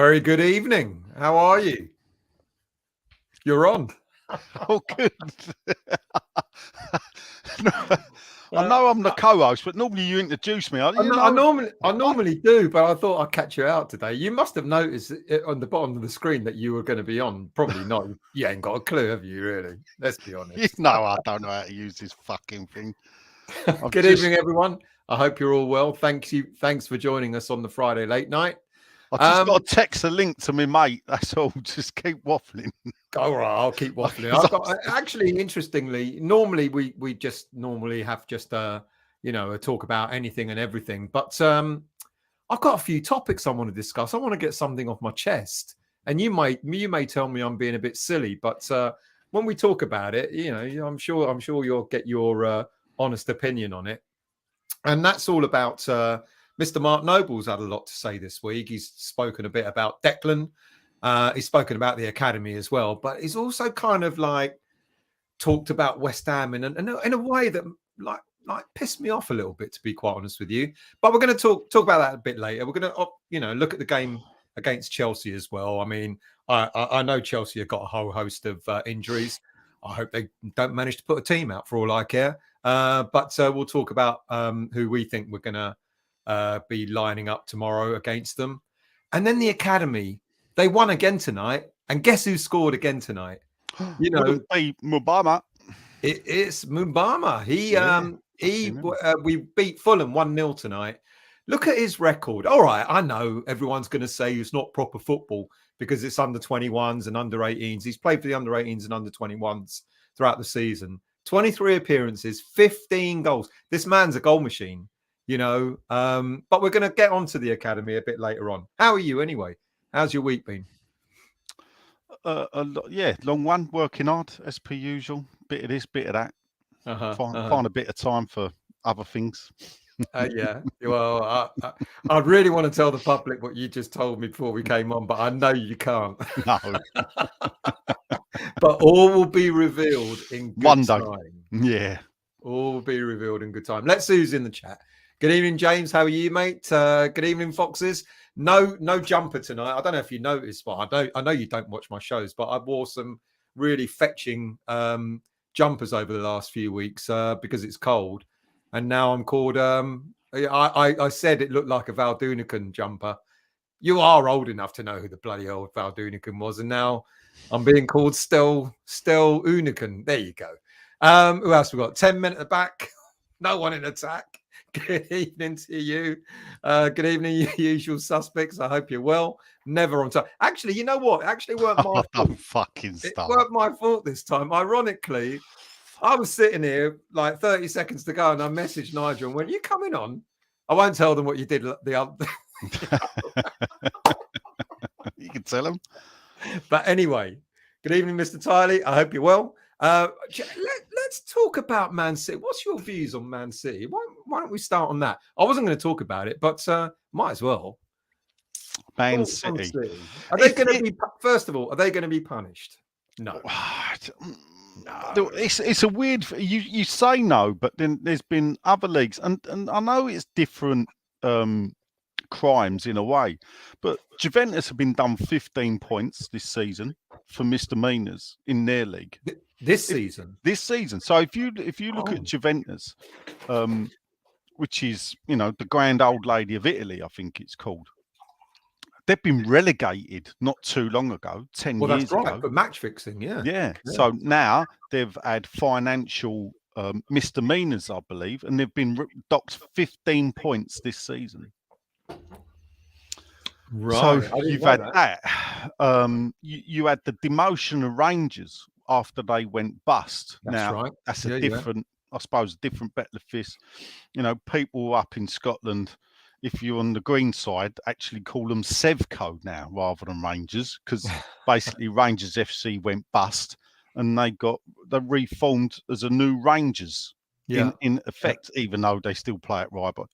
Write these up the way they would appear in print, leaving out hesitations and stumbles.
very good evening. How are you? You're on. Oh, good. I know I'm the co-host, but normally you introduce me. I normally do, but I thought I'd catch you out today. You must have noticed on the bottom of the screen that you were going to be on. Probably not. You ain't got a clue, have you? Really? Let's be honest. No, I don't know how to use this fucking thing. Good evening, everyone. I hope you're all well. Thanks for joining us on the Friday late night. I just got to text a link to my mate. That's all. Just keep waffling. All right, I'll keep waffling. Actually, interestingly, normally we just have a talk about anything and everything. But I've got a few topics I want to discuss. I want to get something off my chest, and you may tell me I'm being a bit silly, but when we talk about it, I'm sure you'll get your honest opinion on it, and that's all about. Mr. Mark Noble's had a lot to say this week. He's spoken a bit about Declan. He's spoken about the academy as well, but he's also kind of like talked about West Ham in a way that like pissed me off a little bit, to be quite honest with you. But we're going to talk about that a bit later. We're going to look at the game against Chelsea as well. I mean, I know Chelsea have got a whole host of injuries. I hope they don't manage to put a team out for all I care. But we'll talk about who we think we're going to be lining up tomorrow against them. And then the academy, they won again tonight. And guess who scored again tonight? Wouldn't be Mubama. It's Mubama. We beat Fulham 1-0 tonight. Look at his record. All right, I know everyone's going to say it's not proper football because it's under 21s and under 18s. He's played for the under 18s and under 21s throughout the season. 23 appearances, 15 goals. This man's a goal machine. But we're going to get onto the academy a bit later on. How are you anyway? How's your week been? Long one, working hard as per usual. Bit of this, bit of that. Find a bit of time for other things. Yeah. Well, I really want to tell the public what you just told me before we came on, but I know you can't. No. But all will be revealed in good time. Yeah. All will be revealed in good time. Let's see who's in the chat. Good evening, James. How are you, mate? Good evening, Foxes. No jumper tonight. I don't know if you noticed, but I know you don't watch my shows, but I wore some really fetching jumpers over the last few weeks because it's cold. And now I'm called. I said it looked like a Valdunican jumper. You are old enough to know who the bloody old Valdunican was, and now I'm being called Stel Unican. There you go. Who else we got? 10 men at the back. No one in attack. Good evening to you. Good evening, you usual suspects. I hope you're well. Never on time. Actually, you know what? Actually, it weren't my fault. Fucking stuff. It weren't my fault this time. Ironically, I was sitting here like 30 seconds to go, and I messaged Nigel and went, "You coming on?" I won't tell them what you did the other. You can tell them. But anyway, good evening, Mr. Tiley. I hope you're well. Let's talk about Man City. What's your views on Man City? Why don't we start on that? I wasn't going to talk about it, but might as well. Man City. Are they going to be? First of all, are they going to be punished? No. No. It's a weird. You say no, but then there's been other leagues, and I know it's different crimes in a way, but Juventus have been done 15 points this season for misdemeanors in their league. This season. So if you look at Juventus, which is the grand old lady of Italy, I think it's called. They've been relegated not too long ago, 10 years ago. For match fixing, yeah. So now they've had financial misdemeanors, I believe, and they've been docked 15 points this season. Right. So you've had that. You had the demotion of Rangers after they went bust. That's right. That's a different, I suppose, different kettle of fish. People up in Scotland, if you're on the green side, actually call them Sevco now rather than Rangers, because basically Rangers FC went bust and they reformed as a new Rangers in effect, even though they still play it right. But,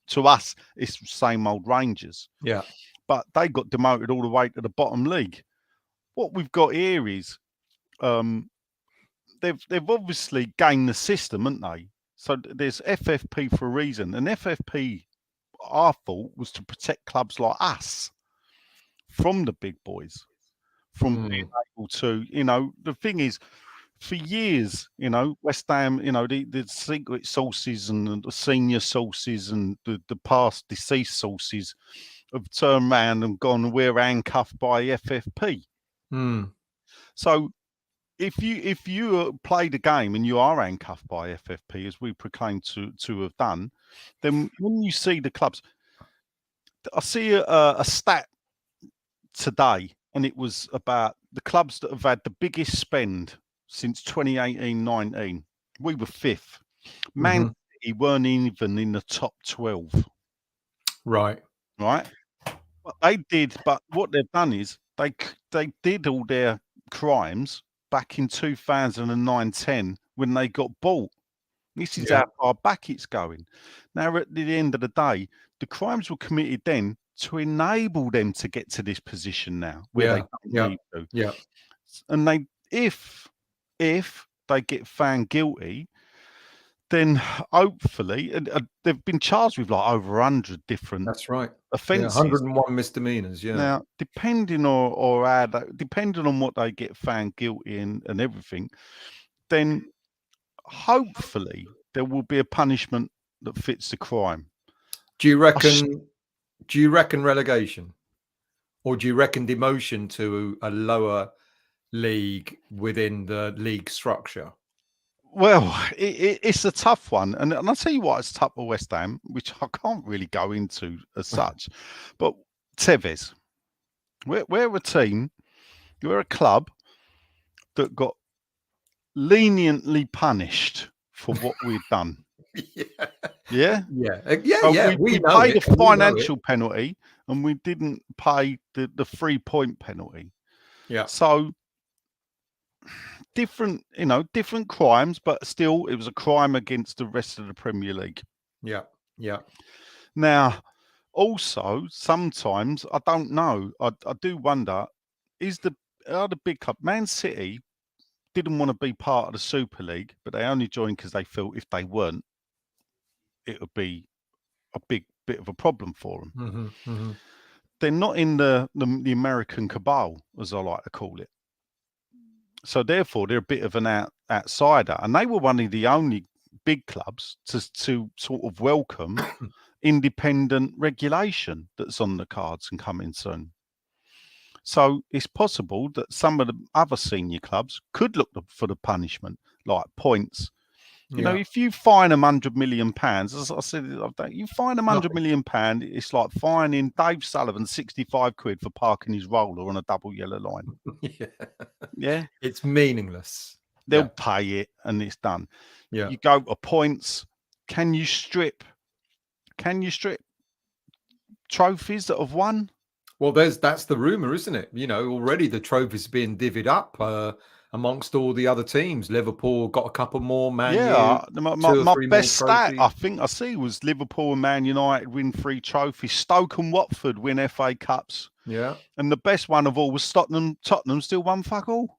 to us, it's the same old Rangers. Yeah. But they got demoted all the way to the bottom league. What we've got here is they've obviously gained the system, haven't they? So there's FFP for a reason. And FFP, I thought, was to protect clubs like us from the big boys, from being able to, the thing is, for years, West Ham, the secret sources and the senior sources and the past deceased sources have turned around and gone, we're handcuffed by FFP. So if you play the game and you are handcuffed by FFP, as we proclaim to have done, then when you see the clubs, I see a stat today, and it was about the clubs that have had the biggest spend since 2018-19. We were 5th. Man City weren't even in the top 12. Right. What they did, but what they've done is they did all their crimes back in 2009-10 when they got bought. This is how far back it's going. Now, at the end of the day, the crimes were committed then to enable them to get to this position now, where they don't need to. Yeah. And if they get found guilty, then hopefully they've been charged with like over 100 different. That's right. Offences. 101 misdemeanors. Yeah. Now, depending on what they get found guilty and everything, then hopefully there will be a punishment that fits the crime. Do you reckon relegation, or do you reckon demotion to a lower league within the league structure? Well, it's a tough one, and I'll tell you what, it's tough for West Ham, which I can't really go into as such. But Tevez, we're a team, we're a club that got leniently punished for what we've done. Yeah. We paid a financial penalty, and we didn't pay the 3-point penalty. Yeah. So different crimes, but still it was a crime against the rest of the Premier League. Yeah. Now, also sometimes I don't know. I do wonder: are the big club, Man City, didn't want to be part of the Super League, but they only joined because they felt if they weren't, it would be a big bit of a problem for them. They're not in the American cabal, as I like to call it. So therefore, they're a bit of an outsider, and they were one of the only big clubs to sort of welcome independent regulation that's on the cards and coming soon. So it's possible that some of the other senior clubs could look for the punishment, like points. You know, if you fine them £100 million, as I said, you fine them £100 million, it's like fining Dave Sullivan 65 quid for parking his roller on a double yellow line. Yeah. It's meaningless. They'll pay it and it's done. Yeah. You go to points. Can you strip trophies that have won? Well, that's the rumor, isn't it? Already the trophies being divvied up amongst all the other teams. Liverpool got a couple more. Man U, my best stat I think I see was Liverpool and Man United win 3 trophies. Stoke and Watford win FA Cups. Yeah, and the best one of all was Tottenham still won fuck all.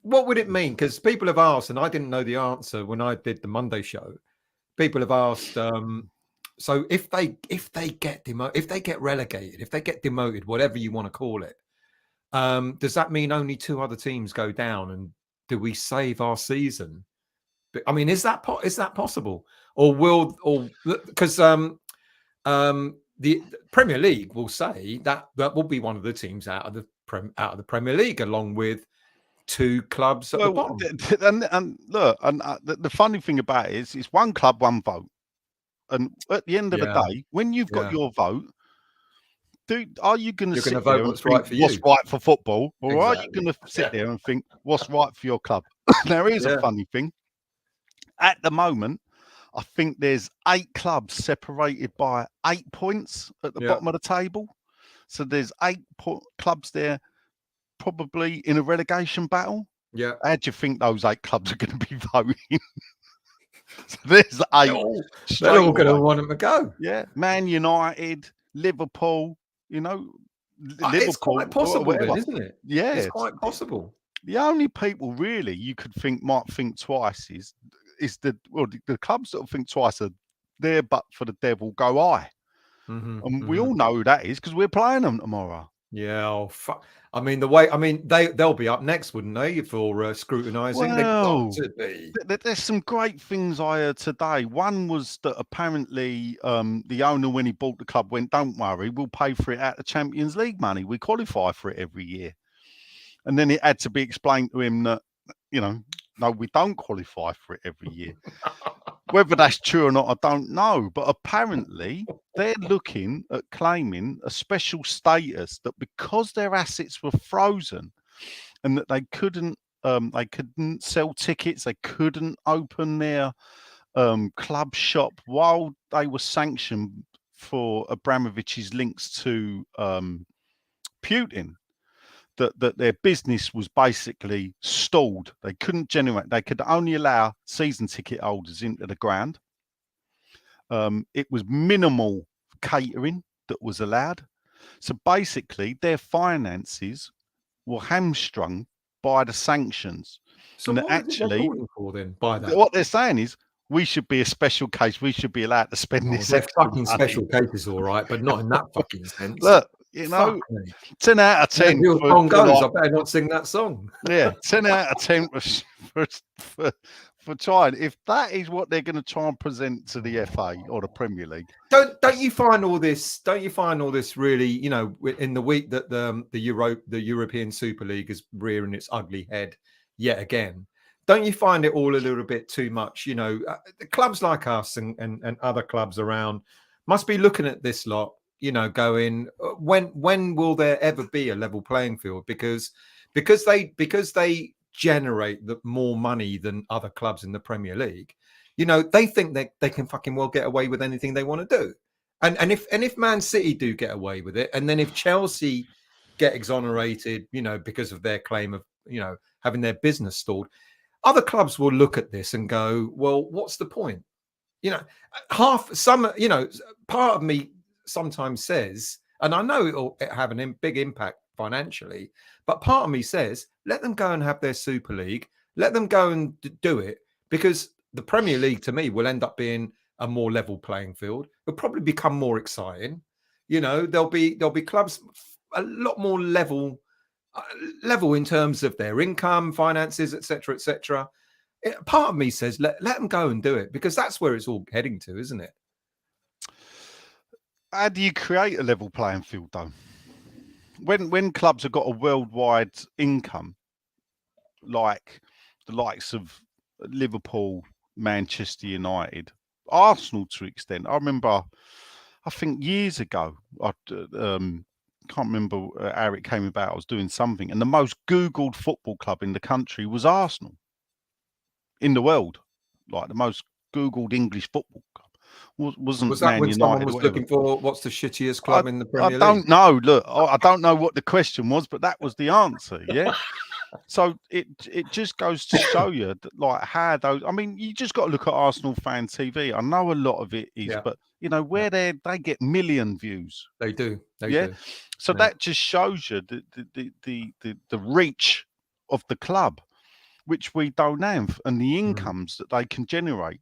What would it mean? Because people have asked, and I didn't know the answer when I did the Monday show. People have asked, so if they get relegated, if they get demoted, whatever you want to call it, does that mean only 2 other teams go down? And do we save our season? I mean, is that possible? Or because the Premier League will say that will be one of the teams out of the Premier League, along with 2 clubs at the bottom. And look, the funny thing about it is, it's one club, one vote. And at the end of the day, when you've got your vote, are you going to sit there and think what's right for football, or are you going to sit there and think what's right for your club? Now, here's a funny thing. At the moment, I think there's 8 clubs separated by 8 points at the bottom of the table. So there's 8 clubs there, probably in a relegation battle. Yeah. How do you think those 8 clubs are going to be voting? So there's 8. They're all going to want them to go. Yeah. Man United, Liverpool, Liverpool. It's quite possible then, isn't it? Yeah. It's quite possible. The only people really you could think might think twice is the clubs that will think twice are there, but for the devil go I. And we all know who that is because we're playing them tomorrow. Yeah, oh fuck. I mean, they'll be up next, wouldn't they, for scrutinising? They've got Well, to be. there's some great things I heard today. One was that apparently the owner, when he bought the club, went, "Don't worry, we'll pay for it out of Champions League money. We qualify for it every year." And then it had to be explained to him that, no, we don't qualify for it every year. Whether that's true or not, I don't know. But apparently, they're looking at claiming a special status that because their assets were frozen and that they couldn't sell tickets, they couldn't open their club shop while they were sanctioned for Abramovich's links to Putin. That their business was basically stalled. They couldn't generate. They could only allow season ticket holders into the ground. It was minimal catering that was allowed. So basically, their finances were hamstrung by the sanctions. So and what actually, are they calling for then by that? what they're saying is we should be a special case. We should be allowed to spend this They're extra fucking money. special cases, all right, but not in that fucking sense. Look, Fuck me. 10 out of 10. Your song goes, I better not sing that song. Yeah, 10 out of 10 for trying. If that is what they're going to try and present to the FA or the Premier League, don't you find all this? Don't you find all this really? In the week that the European Super League is rearing its ugly head yet again. Don't you find it all a little bit too much? The clubs like us and other clubs around must be looking at this lot, going, when will there ever be a level playing field? Because they generate more money than other clubs in the Premier League. They think they can fucking well get away with anything they want to do. And if Man City do get away with it, and then if Chelsea get exonerated, because of their claim of, having their business stalled, other clubs will look at this and go, well, what's the point? Part of me sometimes says, and I know it'll have a big impact financially, but part of me says, let them go and have their Super League, let them go and do it, because the Premier League to me will end up being a more level playing field. It'll probably become more exciting. There'll be clubs a lot more level in terms of their income, finances, etc., etc. Part of me says let them go and do it, because that's where it's all heading to, isn't it? How do you create a level playing field, though? When clubs have got a worldwide income, like the likes of Liverpool, Manchester United, Arsenal to an extent. I remember, I think years ago, I can't remember how it came about. I was doing something, and the most Googled football club in the country was Arsenal. In the world, like the most Googled English football club. Was that Man when United someone was looking for what's the shittiest club in the Premier League? I don't know. Look, I don't know what the question was, but that was the answer. Yeah. So it just goes to show you that, like, how those. I mean, you just got to look at Arsenal fan TV. I know a lot of it is, but where they get million views. They do. They do. So that just shows you the reach of the club, which we don't have, and the incomes that they can generate.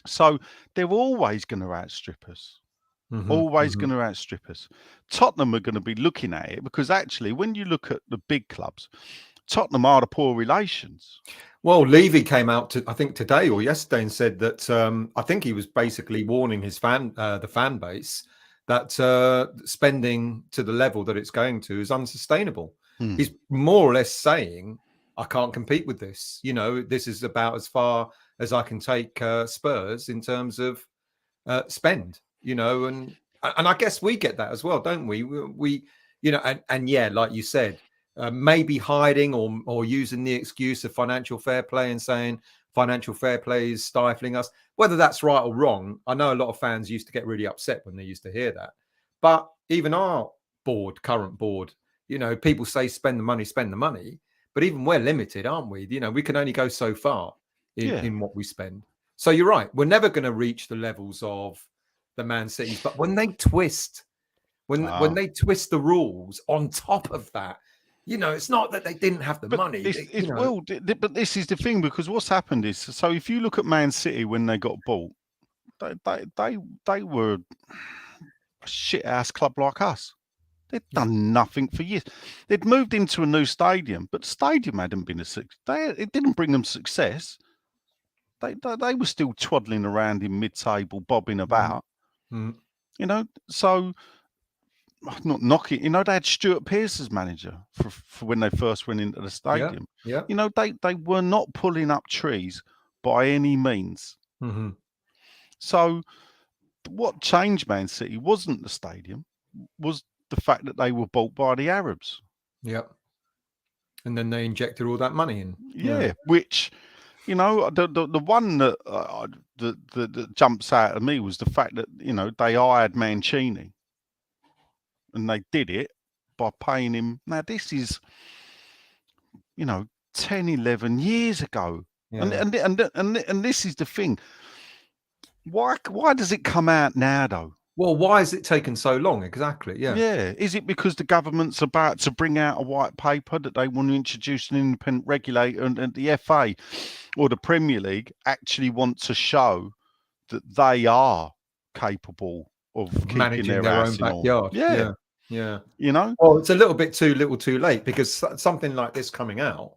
So they're always going to outstrip us. Always going to outstrip us. Tottenham are going to be looking at it, because actually, when you look at the big clubs, Tottenham are the poor relations. Well, Levy came out I think today or yesterday and said that I think he was basically warning his the fan base that spending to the level that it's going to is unsustainable. He's more or less saying, I can't compete with this. This is about as far as I can take Spurs in terms of spend, and I guess we get that as well, don't we? We and yeah, like you said, maybe hiding or using the excuse of financial fair play and saying financial fair play is stifling us. Whether that's right or wrong, I know a lot of fans used to get really upset when they used to hear that. But even our current board, people say spend the money. But even we're limited, aren't we? We can only go so far in what we spend. So you're right. We're never going to reach the levels of the Man Cities. But when they twist, when they twist the rules on top of that, You know, it's not that they didn't have the money. But this is the thing, because what's happened is, so if you look at Man City when they got bought, they were a shit ass club like us. They'd done nothing for years. They'd moved into a new stadium, but the stadium hadn't been a success. It didn't bring them success. They were still twaddling around in mid-table, bobbing about. Mm. You know, so not knocking. You know, they had Stuart Pearce as manager for when they first went into the stadium. Yeah. You know, they were not pulling up trees by any means. Mm-hmm. So what changed Man City wasn't the stadium, was the fact that they were bought by the Arabs. Yeah. And then they injected all that money in. Yeah. Which, you know, the one that that jumps out at me was the fact that, you know, they hired Mancini, and they did it by paying him. Now this is, you know, 10, 11 years ago. Yeah. And this is the thing. Why does it come out now though? Well, why has it taken so long? Exactly. Yeah. Yeah. Is it because the government's about to bring out a white paper that they want to introduce an independent regulator, and the FA or the Premier League actually want to show that they are capable of managing their own backyard? Yeah. You know? Well, it's a little bit too little too late, because something like this coming out,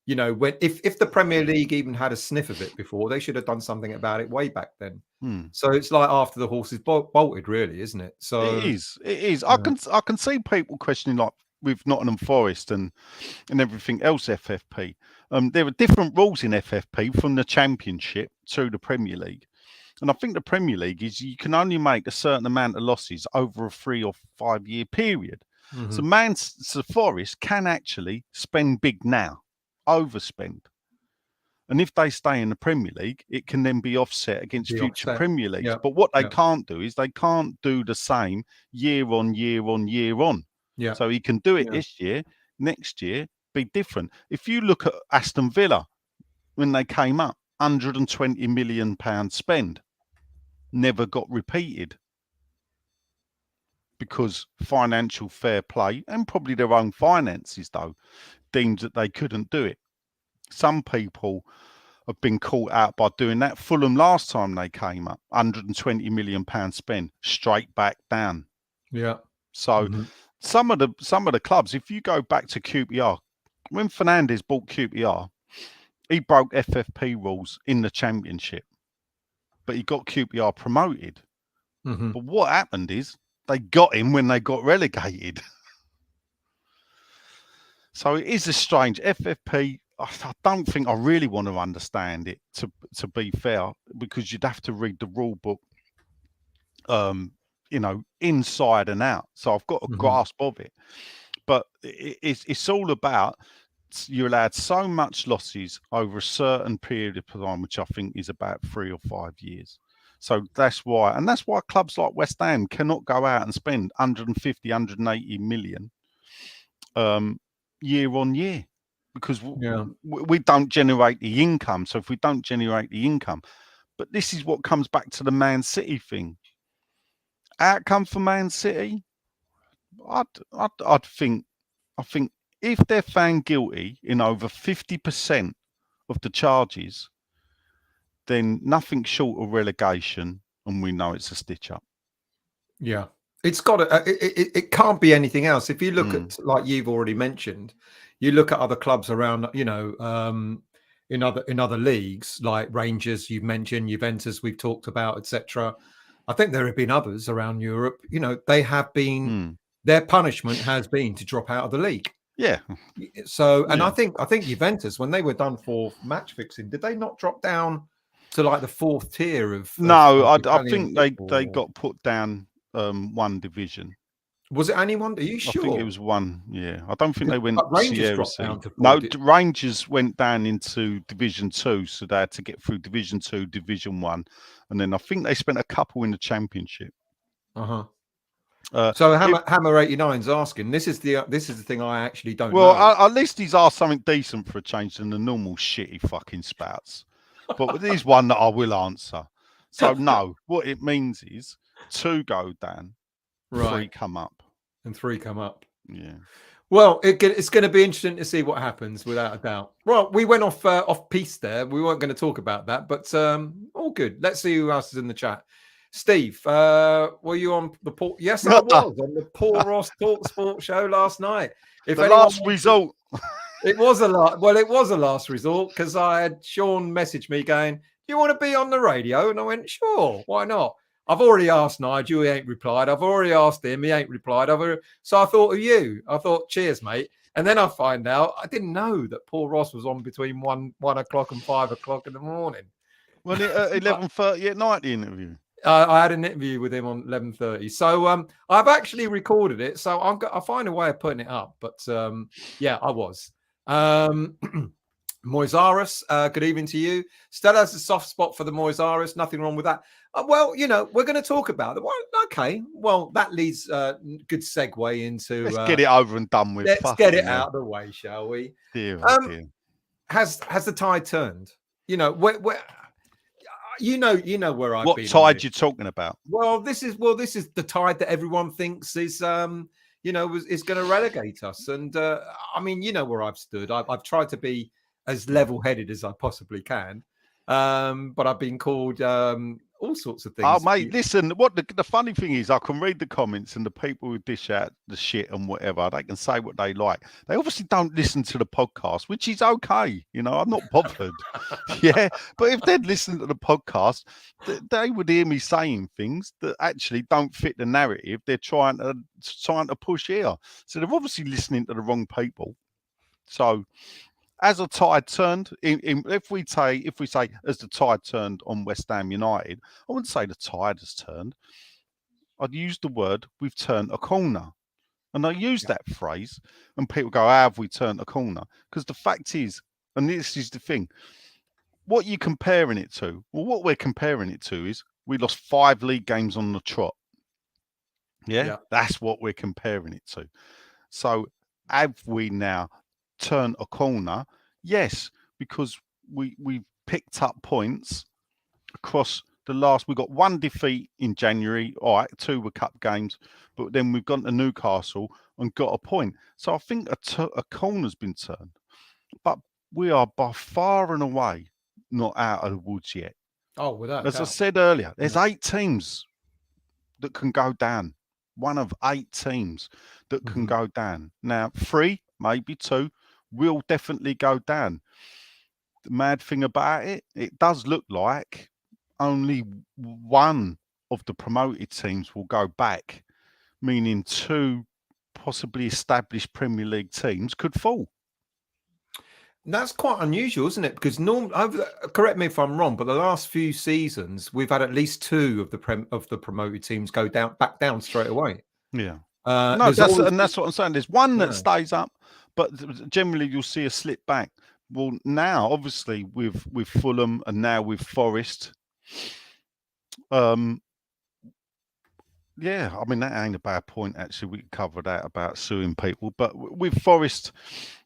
you know, when if the Premier League even had a sniff of it before, they should have done something about it way back then. So it's like after the horse is bolted, really, isn't it? So it is. Yeah. I can see people questioning, like with Nottingham Forest and everything else FFP. There are different rules in FFP from the Championship to the Premier League. And I think the Premier League is you can only make a certain amount of losses over a 3 or 5 year period. So Forest can actually spend big now, overspend. And if they stay in the Premier League, it can then be offset against future Premier Leagues. But what they can't do is they can't do the same year on year on year on. So he can do it this year, next year, be different. If you look at Aston Villa, when they came up, £120 million spend, never got repeated, because financial fair play and probably their own finances, though, deemed that they couldn't do it. Some people have been caught out by doing that. Fulham last time they came up, £120 million spend, straight back down. Yeah. So some of the clubs, if you go back to QPR, when Fernandes bought QPR, he broke FFP rules in the Championship, but he got QPR promoted. But what happened is they got him when they got relegated. So it is a strange FFP. I don't think I really want to understand it, to be fair, because you'd have to read the rule book, you know, inside and out. So I've got a grasp of it, but it's all about, you're allowed so much losses over a certain period of time, which I think is about 3 or 5 years. So that's why clubs like West Ham cannot go out and spend 150, 180 million year on year, because we don't generate the income. So if we don't generate the income, but this is what comes back to the Man City thing. Outcome for Man City, I think if they're found guilty in over 50% of the charges, then nothing short of relegation, and we know it's a stitch up. Yeah, it's got to. It can't be anything else. If you look at, like you've already mentioned, you look at other clubs around, you know, in other leagues like Rangers, you've mentioned, Juventus, we've talked about, etc. I think there have been others around Europe. You know, they have been. Their punishment has been to drop out of the league. Yeah. So, and I think Juventus, when they were done for match fixing, did they not drop down to like the 4th tier of? No, I think they got put down one division. Was it anyone? Are you sure? I think it was one. Yeah, I don't think they went. Rangers dropped down to 4. No, Rangers went down into Division 2, so they had to get through Division 2, Division 1, and then I think they spent a couple in the Championship. So Hammer 89's asking. This is the thing I actually don't know. Well, at least he's asked something decent for a change than the normal shitty fucking spouts. But there's one that I will answer. So no, what it means is 2 go down, 3 come up, and 3 come up. Yeah. Well, it's going to be interesting to see what happens, without a doubt. Well, we went off piece there. We weren't going to talk about that, but all good. Let's see who else is in the chat. Steve, were you on the Paul? Yes, I was on the Paul Ross Talk Sport show last night. If the anyone last result. It was a lot. Well, it was a last resort because I had Sean message me going, "Do you want to be on the radio?" And I went, "Sure, why not?" I've already asked Nigel, he ain't replied. I've already asked him, he ain't replied. So I thought of you. I thought, cheers, mate. And then I find out I didn't know that Paul Ross was on between 1 o'clock and 5 o'clock in the morning. Well, at 11:30 at night, the interview. I had an interview with him on 11:30. So I've actually recorded it. So I'll find a way of putting it up. But yeah, I was. Moyes, good evening to you. Stella has a soft spot for the Moyes. Nothing wrong with that. Well, we're going to talk about it. Well, okay. Well, that leads good segue into. Let's get it over and done with. Let's get it out of the way, shall we? Dear, dear. Has the tide turned? Where you know where I've been. What tide you talking about? Well, this is the tide that everyone thinks is is going to relegate us. And I mean, where I've stood. I've tried to be as level-headed as I possibly can, but I've been called all sorts of things. Oh, mate, listen. What the funny thing is, I can read the comments, and the people who dish out the shit and whatever, they can say what they like. They obviously don't listen to the podcast, which is okay. I'm not bothered. Yeah, but if they'd listen to the podcast, they would hear me saying things that actually don't fit the narrative they're trying to push here. So they're obviously listening to the wrong people. So, as the tide turned, if we say as the tide turned on West Ham United, I wouldn't say the tide has turned. I'd use the word we've turned a corner. And I use that phrase, and people go, "How have we turned a corner?" Because the fact is, and this is the thing, what you're comparing it to, well, what we're comparing it to is we lost 5 league games on the trot. Yeah, that's what we're comparing it to. So have we now turn a corner? Yes, because we've picked up points across the last. We got 1 defeat in January. All right, 2 were cup games, but then we've gone to Newcastle and got a point. So I think a corner's been turned, but we are by far and away not out of the woods yet. Oh, without as I said earlier, there's 8 teams that can go down. One of 8 teams that can go down. Now, 3, maybe 2, will definitely go down. The mad thing about it, it does look like only 1 of the promoted teams will go back, meaning 2 possibly established Premier League teams could fall. That's quite unusual, isn't it? Because correct me if I'm wrong, but the last few seasons we've had at least 2 of the promoted teams go back down straight away. Yeah, that's what I'm saying. There's 1 that stays up, but generally you'll see a slip back. Well, now obviously with Fulham and now with Forest, yeah, I mean that ain't a bad point actually. We could cover that about suing people, but with Forest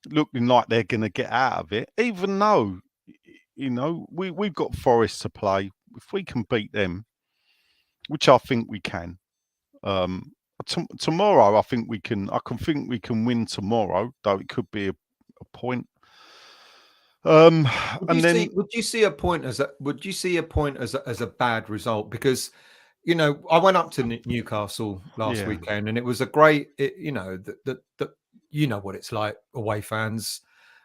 looking like they're going to get out of it, even though we've got Forest to play. If we can beat them, which I think we can. Tomorrow, I think we can. I can think we can win tomorrow, though it could be a point. Would you see a point as a bad result? Because I went up to Newcastle last weekend, and it was a great. What it's like, away fans.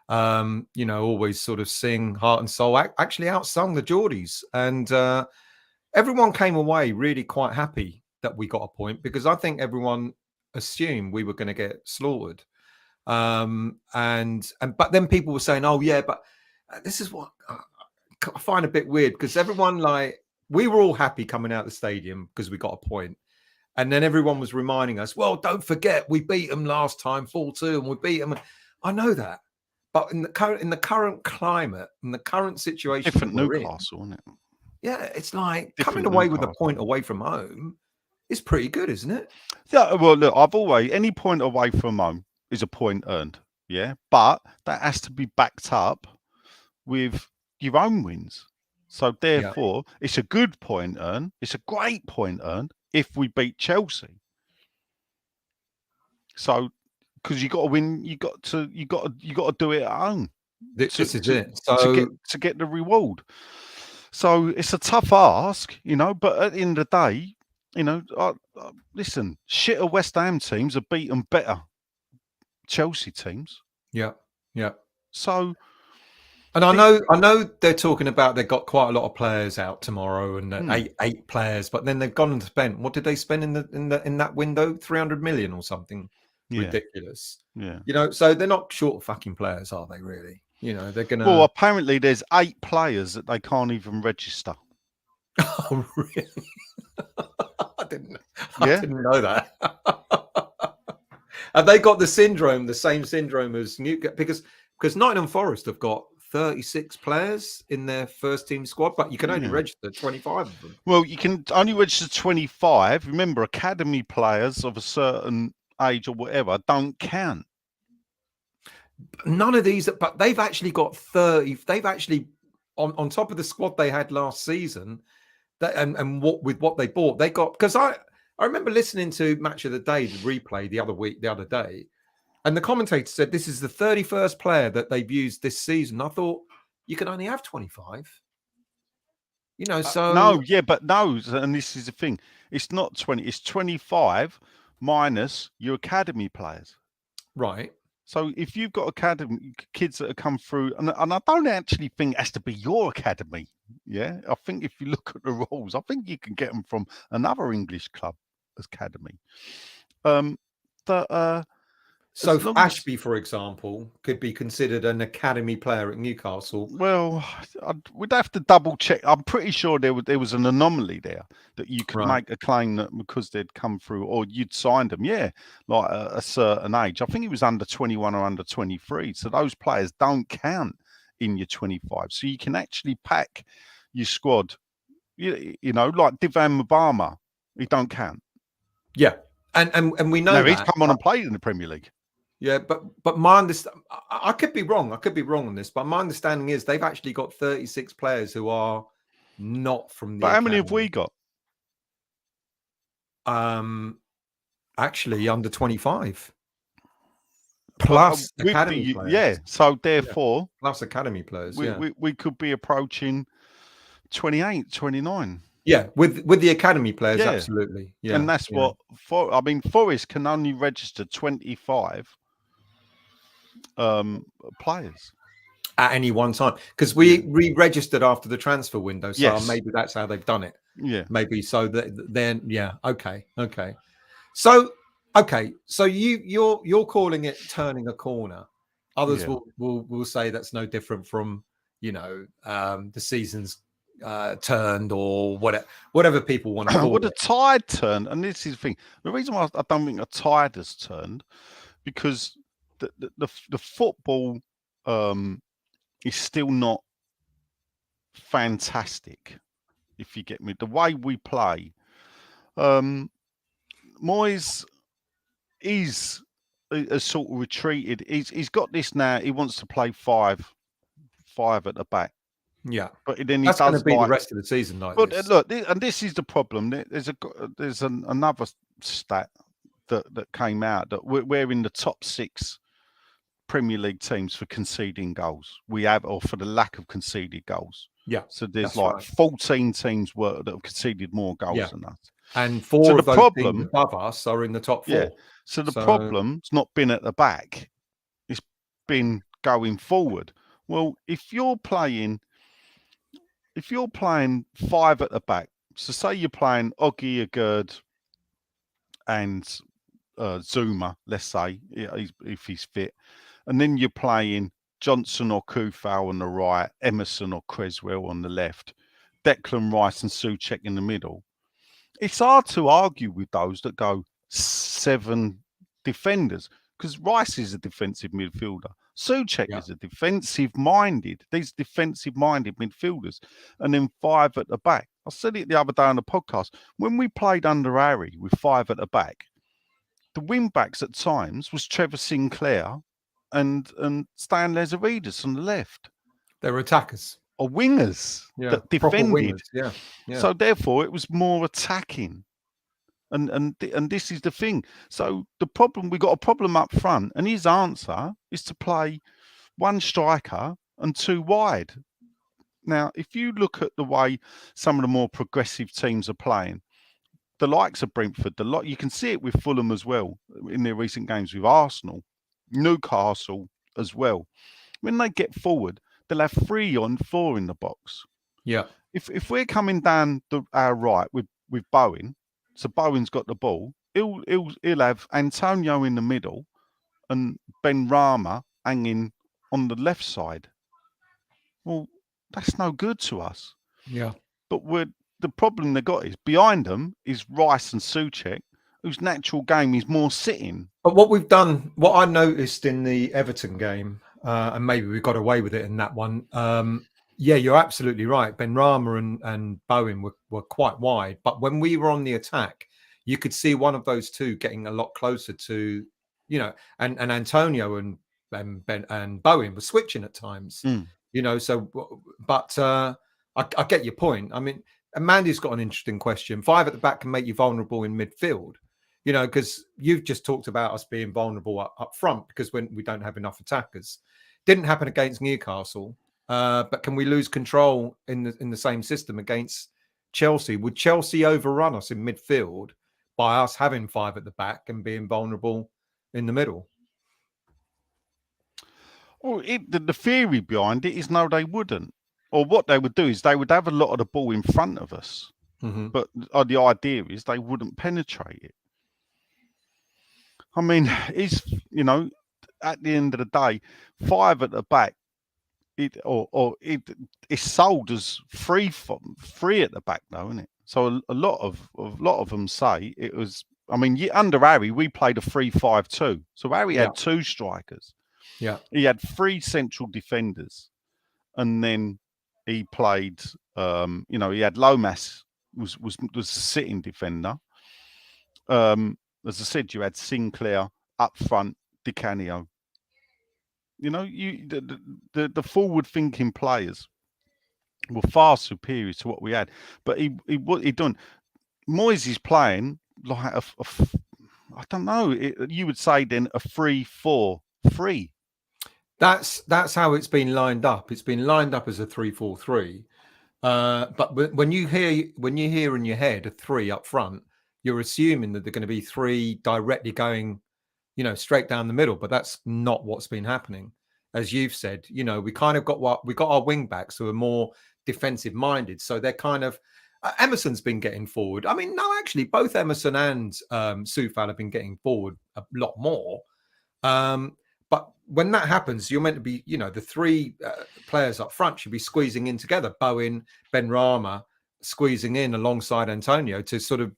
Always sort of sing heart and soul. Actually, outsung the Geordies, and everyone came away really quite happy that we got a point, because I think everyone assumed we were going to get slaughtered. But then people were saying, "Oh yeah, but this is what I find a bit weird," because everyone, we were all happy coming out of the stadium because we got a point, and then everyone was reminding us, "Well, don't forget we beat them last time 4-2, and we beat them." I know that, but in the current climate, in the current situation, different Newcastle, isn't it? Yeah, it's like coming away with a point away from home is pretty good, isn't it? Yeah. Well, look, any point away from home is a point earned, yeah, but that has to be backed up with your own wins. So therefore, it's a good point earned. It's a great point earned if we beat Chelsea. So because you got to win. You got to do it at home. This is it. So to get the reward. So it's a tough ask, But at the end of the day, listen, shitter West Ham teams are beaten better Chelsea teams. Yeah. So, and I know they're talking about they've got quite a lot of players out tomorrow, and eight players, but then they've gone and spent. What did they spend in that window? 300 million or something ridiculous. Yeah. So they're not short of fucking players, are they? Really? They're gonna. Well, apparently there's 8 players that they can't even register. Oh, really? I didn't know that. Have they got the same syndrome as Newcastle? Because Nottingham Forest have got 36 players in their first team squad, but you can only register 25 of them. Well, you can only register 25. Remember, academy players of a certain age or whatever don't count. None of these, but they've actually got 30. They've actually, on top of the squad they had last season, and what they bought, they got, because I remember listening to Match of the Day, the replay the other day, and the commentator said this is the 31st player that they've used this season. I thought you can only have 25. So no, but no, and this is the thing. It's not 20. It's 25 minus your academy players. Right. So if you've got academy kids that have come through, and I don't actually think it has to be your academy. Yeah, I think if you look at the rules, I think you can get them from another English club academy. So Ashby, for example, could be considered an academy player at Newcastle. Well, we'd have to double check. I'm pretty sure there was an anomaly there that you could make a claim that because they'd come through or you'd signed them, like a certain age. I think it was under 21 or under 23. So those players don't count in your 25. So you can actually pack your squad, like Divan Mubama. He don't count. Yeah, and we know no, he's come on and played in the Premier League. Yeah, but my understanding, I could be wrong. I could be wrong on this, but my understanding is they've actually got 36 players who are not from the. But how many have we got? Actually, under 25 plus academy players. Yeah, so therefore, plus academy players. We could be approaching 28, 29. Yeah, with the academy players, absolutely. Yeah, and that's what Forest can only register 25 players at any one time because we re-registered after the transfer window, so maybe that's how they've done it. Yeah, maybe so that then okay. So you're calling it turning a corner. Others will say that's no different from the season's turned or whatever people want to call it. The tide turned, and this is the thing. The reason why I don't think a tide has turned because the football is still not fantastic. If you get me, the way we play, Moyes has sort of retreated. He's got this now. He wants to play five at the back. Yeah, but then that's going to be the rest of the season. But look, and this is the problem. There's another stat that came out that we're in the top 6 Premier League teams for conceding goals. We have, or for the lack of conceded goals. Yeah. So there's 14 teams that have conceded more goals than us. And 4 of those teams above us are in the top 4. Yeah. So the problem's not been at the back; it's been going forward. Well, if you're playing 5 at the back, so say you're playing Oggy, Agurd, and Zuma, let's say, if he's fit, and then you're playing Johnson or Kufau on the right, Emerson or Creswell on the left, Declan Rice and Souček in the middle. It's hard to argue with those that go 7 defenders because Rice is a defensive midfielder. Souček is a defensive-minded. These defensive-minded midfielders, and then 5 at the back. I said it the other day on the podcast. When we played under Harry with 5 at the back, the wing-backs at times was Trevor Sinclair and Stan Lazaridis on the left. They were attackers. Or wingers that defended. Wingers. Yeah. So therefore, it was more attacking. And this is the thing. So we got a problem up front, and his answer is to play one striker and two wide. Now, if you look at the way some of the more progressive teams are playing, the likes of Brentford, you can see it with Fulham as well in their recent games with Arsenal, Newcastle as well. When they get forward, they'll have 3 on 4 in the box. Yeah. If we're coming down our right with Bowen, so Bowen's got the ball, he'll have Antonio in the middle and Ben Rama hanging on the left side. Well, that's no good to us. Yeah. But the problem they got is behind them is Rice and Souček, whose natural game is more sitting. But what we've done, what I noticed in the Everton game, and maybe we got away with it in that one. Yeah, you're absolutely right. Benrahma and Bowen were quite wide, but when we were on the attack, you could see one of those two getting a lot closer to, and Antonio and Bowen were switching at times. So, but I get your point. I mean, Mandy's got an interesting question. 5 at the back can make you vulnerable in midfield. Because you've just talked about us being vulnerable up front because when we don't have enough attackers. Didn't happen against Newcastle, but can we lose control in the same system against Chelsea? Would Chelsea overrun us in midfield by us having 5 at the back and being vulnerable in the middle? Well, the theory behind it is no, they wouldn't. Or what they would do is they would have a lot of the ball in front of us, but the idea is they wouldn't penetrate it. I mean, at the end of the day, 5 at the back, it's sold as 3 at the back, though, isn't it? So a lot of them say it was. I mean, under Harry, we played a 3-5-2. So Harry had 2 strikers. Yeah, he had 3 central defenders, and then he played. He had Lomas was a sitting defender. As I said, you had Sinclair up front, Di Canio. The forward-thinking players were far superior to what we had. But he done. Moyes is playing like I don't know. You would say then a 3-4-3. That's how it's been lined up. It's been lined up as a 3-4-3. But when you hear in your head a 3 up front, you're assuming that they're going to be 3 directly going, straight down the middle. But that's not what's been happening. As you've said, we kind of got our wing backs who are more defensive minded. So they're kind of Emerson's been getting forward. I mean, no, actually, both Emerson and Soufal have been getting forward a lot more. But when that happens, you're meant to be, the 3 players up front should be squeezing in together. Bowen, Benrahma squeezing in alongside Antonio to sort of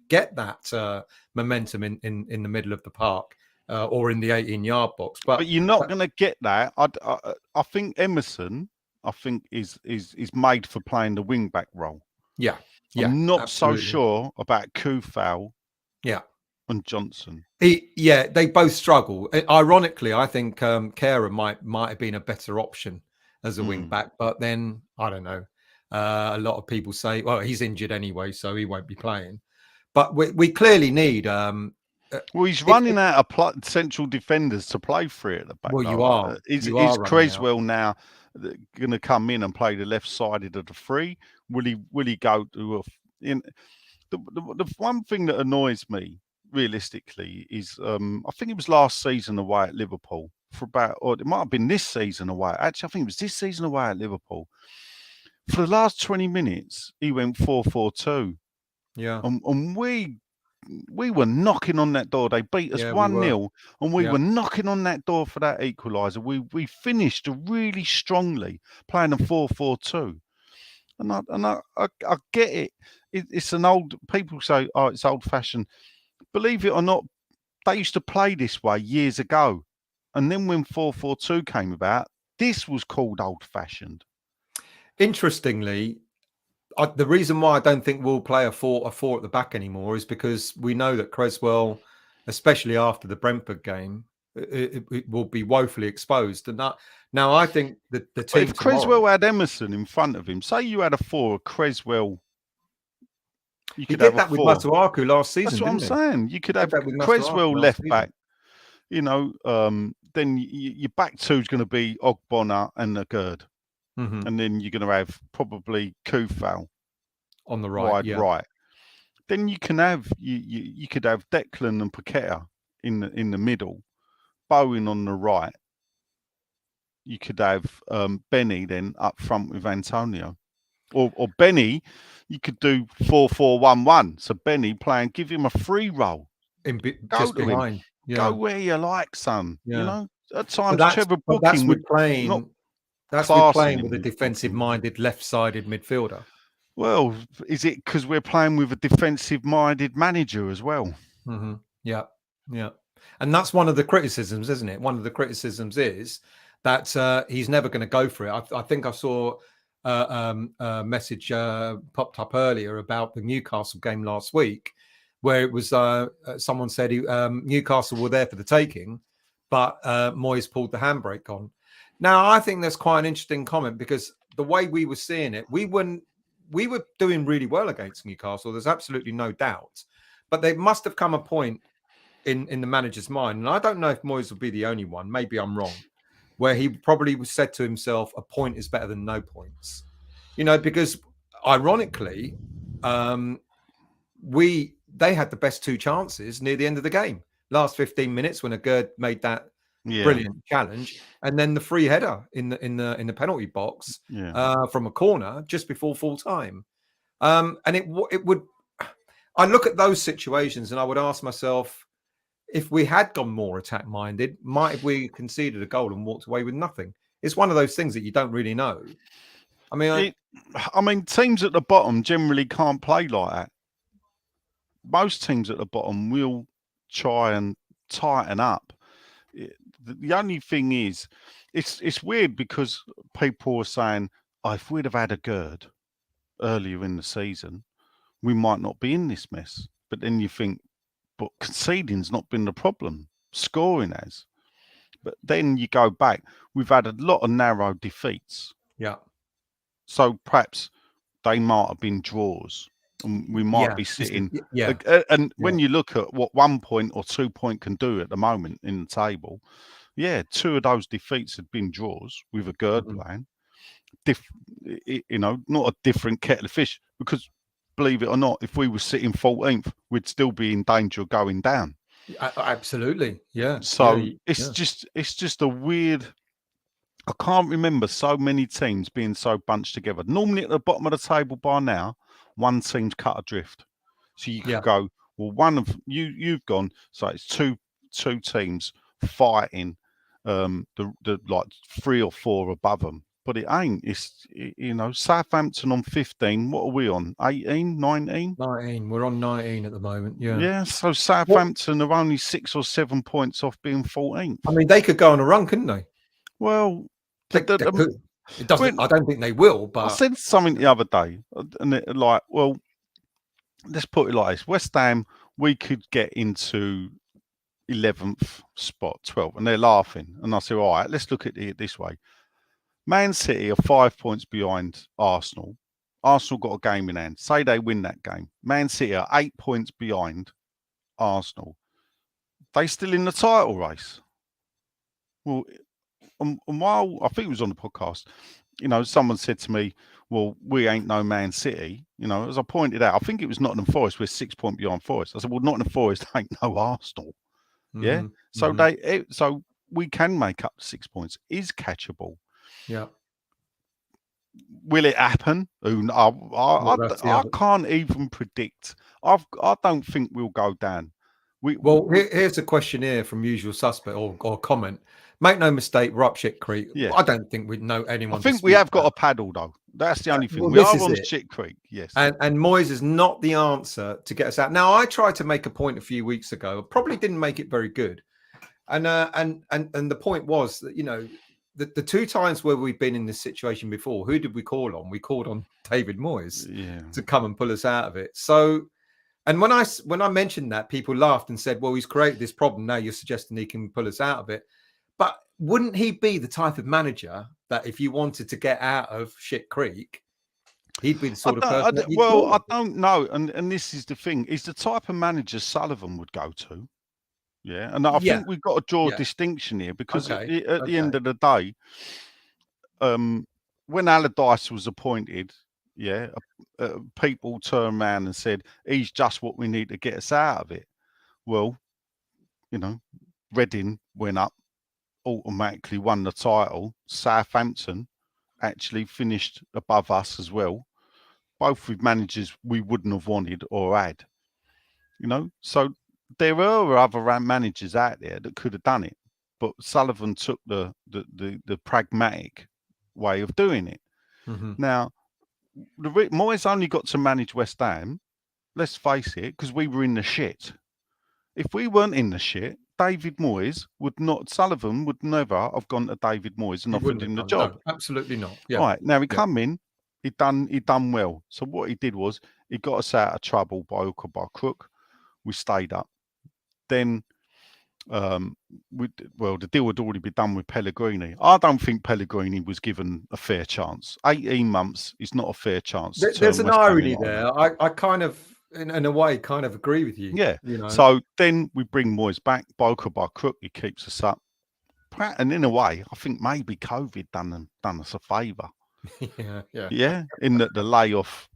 get that momentum in the middle of the park or in the 18-yard box. But you're not going to get that. I think Emerson, is made for playing the wing back role. Yeah. I'm not absolutely. so sure about Kufal. Yeah. And Johnson. They both struggle. Ironically, I think Kehrer might have been a better option as a wing back, but then I don't know. A lot of people say, well, he's injured anyway, so he won't be playing. But we clearly need. Well, he's running out of central defenders to play 3 at the back. Well, you are. Is Creswell now going to come in and play the left sided of the 3? Will he go to the one thing that annoys me realistically is I think it was last season away at Liverpool or it might have been this season away. Actually, I think it was this season away at Liverpool. For the last 20 minutes, he went 4-4-2. Yeah. And we were knocking on that door. They beat us 1-0, and we were knocking on that door for that equaliser. We finished really strongly playing a 4-4-2. And I get it. It's an old. People say, "Oh, it's old-fashioned." Believe it or not, they used to play this way years ago, and then when 4-4-2 came about, this was called old-fashioned. Interestingly, the reason why I don't think we'll play a 4 at the back anymore is because we know that Creswell, especially after the Brentford game, it will be woefully exposed. And now I think that the team. But if Creswell had Emerson in front of him, say you had a 4, Creswell You He could did have a that with 4. Masuaku last season, That's what I'm didn't he? saying. You could have Did that with Creswell Masuaku last left season. back. Then your back two is going to be Ogbonna and the Gerd. And then you're going to have probably Kufal on the wide right. right. Then you can have you could have Declan and Paqueta in the middle, Bowen on the right. You could have Benny then up front with Antonio, or Benny. You could do 4-4-1-1. So Benny playing, give him a free role. Just behind. Him. Yeah. Go where you like, son. Yeah. You know, at times Trevor Booking that's with playing. That's with playing with a defensive-minded, left-sided midfielder. Well, is it because we're playing with a defensive-minded manager as well? Yeah. And that's one of the criticisms, isn't it? One of the criticisms is that he's never going to go for it. I think I saw a message popped up earlier about the Newcastle game last week, where it was someone said Newcastle were there for the taking, but Moyes pulled the handbrake on. Now, I think that's quite an interesting comment, because the way we were seeing it, we were doing really well against Newcastle. There's absolutely no doubt. But there must have come a point in the manager's mind, and I don't know if Moyes will be the only one, maybe I'm wrong, where he probably said to himself, a point is better than no points. You know, because ironically, they had the best 2 chances near the end of the game. Last 15 minutes when Gerd made that brilliant challenge, and then the free header in the penalty box from a corner just before full time. And it would. I look at those situations and I would ask myself, if we had gone more attack minded, might have we conceded a goal and walked away with nothing? It's one of those things that you don't really know. I mean, teams at the bottom generally can't play like that. Most teams at the bottom will try and tighten up. The only thing is, it's weird, because people are saying, if we'd have had a Gerd earlier in the season, we might not be in this mess. But then you think, but conceding's not been the problem. Scoring has. But then you go back, we've had a lot of narrow defeats. Yeah. So perhaps they might have been draws. And we might be sitting. When you look at what 1 point or 2 point can do at the moment in the table, 2 of those defeats had been draws with a Gerd playing. Not a different kettle of fish, because believe it or not, if we were sitting 14th, we'd still be in danger of going down. Absolutely. Yeah. So it's just a weird. I can't remember so many teams being so bunched together. Normally at the bottom of the table by now, one team's cut adrift. So you could go, well, one of you've gone, so it's two teams fighting the like 3 or 4 above them. But it ain't. It's, Southampton on 15. What are we on? 18, 19? 19. We're on 19 at the moment. Yeah. Yeah. So Southampton are only 6 or 7 points off being 14th. I mean, they could go on a run, couldn't they? Well, they could. It doesn't. I don't think they will. But I said something the other day, and let's put it like this: West Ham, we could get into 11th spot, 12th, and they're laughing. And I said, all right, let's look at it this way. Man City are 5 points behind Arsenal. Arsenal got a game in hand. Say they win that game. Man City are 8 points behind Arsenal. They still in the title race. Well, and while I think it was on the podcast, someone said to me, well, we ain't no Man City. As I pointed out, I think it was Nottingham Forest. We're 6 points behind Forest. I said, well, Nottingham Forest ain't no Arsenal. Yeah. So we can make up 6 points. Is catchable. Yeah. Will it happen? I can't even predict. I don't think we'll go down. Here's a question here from Usual Suspect or comment. Make no mistake, we're up shit creek. Yeah. I don't think we know anyone. I think we have got a paddle though. That's the only thing. We are on shit creek. Yes. And Moyes is not the answer to get us out. Now, I tried to make a point a few weeks ago. Probably didn't make it very good. And the point was that the 2 times where we've been in this situation before, who did we call on? We called on David Moyes to come and pull us out of it. So, and when I mentioned that, people laughed and said, well, he's created this problem. Now you're suggesting he can pull us out of it. But wouldn't he be the type of manager that if you wanted to get out of shit creek, He'd be the sort of person that you'd well, I call. don't know, and this is the thing: is the type of manager Sullivan would go to. Yeah, and I Yeah, think we've got to draw a yeah. distinction here because Okay, at the end okay. of the day, when Allardyce was appointed, yeah, people turned around and said he's just what we need to get us out of it. Well, you know, Reading went up, automatically won the title. Southampton actually finished above us as well, both with managers we wouldn't have wanted or had. So there are other managers out there that could have done it, but Sullivan took the pragmatic way of doing it. Mm-hmm. Now, Moyes only got to manage West Ham, let's face it, because we were in the shit. If we weren't in the shit, Sullivan would never have gone to David Moyes and He offered wouldn't have him the done. job. No, absolutely not. Yeah, Right, now he yeah. come in, he done well. So what he did was he got us out of trouble by hook or by crook. We stayed up. Then the deal had already been done with Pellegrini. I don't think Pellegrini was given a fair chance. 18 months is not a fair chance to There's turn an West Ham irony into there. I kind of, in a way, kind of agree with you. Yeah. You know. So then we bring Moyes back, by hook or by crook, he keeps us up. And in a way, I think maybe COVID done us a favour. Yeah, yeah. Yeah, in that the layoff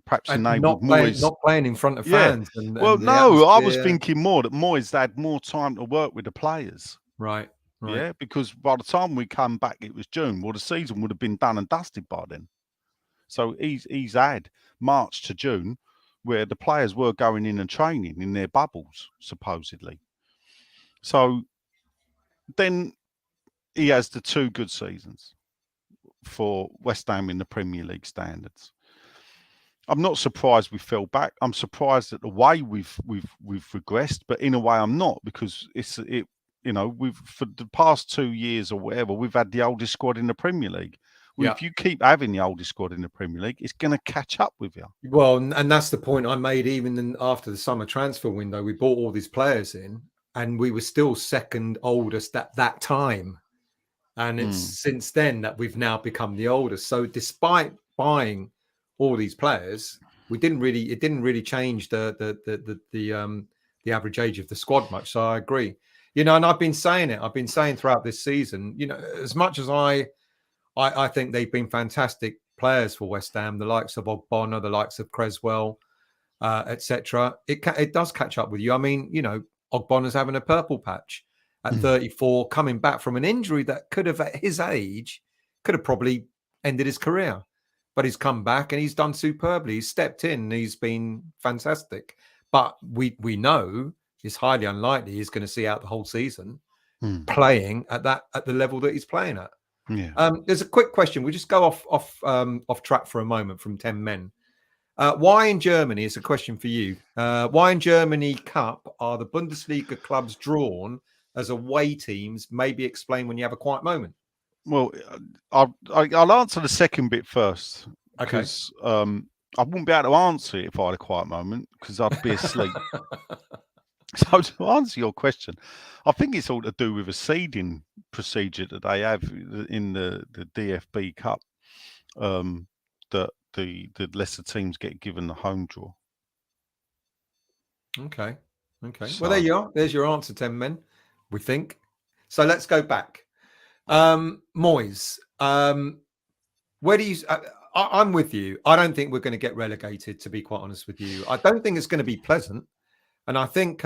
perhaps And enabled Moyes. not playing in front of Yeah. fans. And Well, the no, I was atmosphere. thinking more that Moyes had more time to work with the players. Right. Yeah, because by the time we come back, it was June. Well, the season would have been done and dusted by then. So he's had March to June, where the players were going in and training in their bubbles, supposedly. So then he has the 2 good seasons for West Ham in the Premier League standards. I'm not surprised we fell back. I'm surprised at the way we've regressed, but in a way I'm not, because we've for the past 2 years or whatever, we've had the oldest squad in the Premier League. Well, if you keep having the oldest squad in the Premier League, it's going to catch up with you. Well, and that's the point I made. Even after the summer transfer window, we bought all these players in, and we were still second oldest at that time. And it's since then that we've now become the oldest. So despite buying all these players, it didn't really change the average age of the squad much. So I agree. And I've been saying throughout this season, as much as I think they've been fantastic players for West Ham, the likes of Ogbonna, the likes of Creswell, etc. It does catch up with you. I mean, Ogbonna's having a purple patch at 34, coming back from an injury that could have, at his age, could have probably ended his career. But he's come back and he's done superbly. He's stepped in and he's been fantastic. But we know it's highly unlikely he's going to see out the whole season playing at the level that he's playing at. Yeah. There's a quick question. We just go off track for a moment from 10 men. Why in Germany, it's a question for you. Why in Germany Cup are the Bundesliga clubs drawn as away teams? Maybe explain when you have a quiet moment. Well, I'll answer the second bit first, Okay. because I wouldn't be able to answer it if I had a quiet moment, because I'd be asleep. So to answer your question, I think it's all to do with a seeding procedure that they have in the DFB Cup, that the lesser teams get given the home draw. Okay. Well, there you are. There's your answer, 10 men, we think. So let's go back. Moyes, where do you... I'm with you. I don't think we're going to get relegated, to be quite honest with you. I don't think it's going to be pleasant. And I think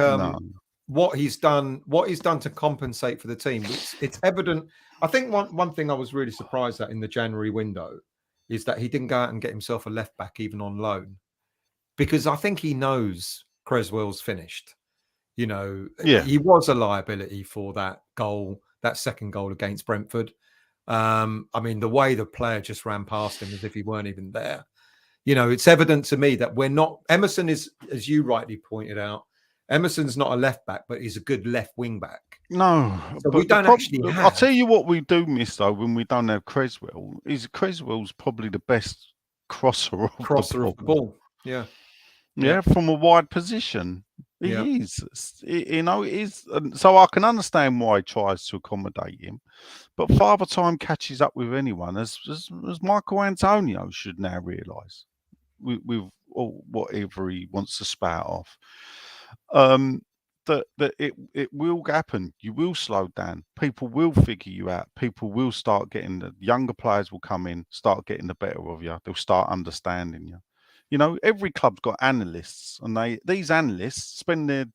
what he's done to compensate for the team, it's evident. I think one thing I was really surprised at in the January window is that he didn't go out and get himself a left back, even on loan, because I think he knows Creswell's finished. He was a liability for that goal, that second goal against Brentford. I mean, the way the player just ran past him as if he weren't even there. It's evident to me that we're not... Emerson is, as you rightly pointed out, Emerson's not a left back, but he's a good left wing back. No, so we don't actually have... I'll tell you what we do miss, though, when we don't have Creswell, is Creswell's probably the best crosser of the ball. Yeah, from a wide position. Yeah. He is. You know, it is. And so I can understand why he tries to accommodate him. But Father Time catches up with anyone, as Michael Antonio should now realise, with whatever he wants to spout off. That it will happen. You will slow down. People will figure you out. People will start getting the younger players will come in, start getting the better of you. They'll start understanding you. You know, every club's got analysts, and these analysts spend their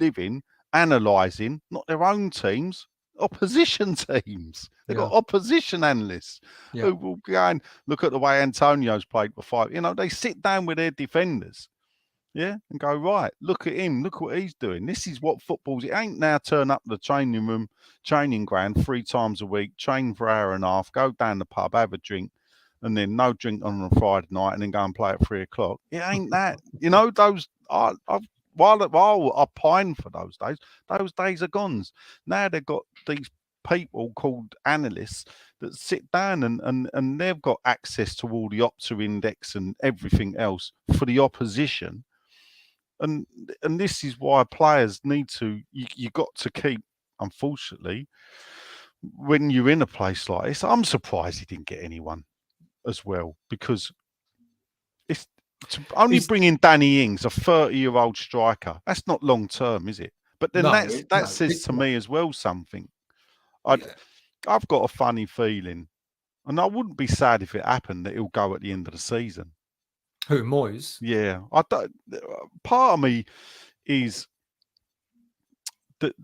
living analysing not their own teams, opposition teams. They've got opposition analysts who will go and look at the way Antonio's played for 5. You know, they sit down with their defenders. Yeah, and go, right, look at him, look what he's doing. This is what football's. It ain't now turn up the training room, training ground 3 times a week, train for an hour and a half, go down the pub, have a drink, and then no drink on a Friday night, and then go and play at 3 o'clock. It ain't that. You know, while I pine for those days are gone. Now they've got these people called analysts that sit down and they've got access to all the Opta index and everything else for the opposition. And this is why players need to, you got to keep, unfortunately, when you're in a place like this, I'm surprised he didn't get anyone as well, because it's to only bring in Danny Ings, a 30-year-old striker. That's not long term, is it? But then that says to me as well something. I've got a funny feeling, and I wouldn't be sad if it happened, that he'll go at the end of the season. Who, Moyes? Yeah, I don't. Part of me is that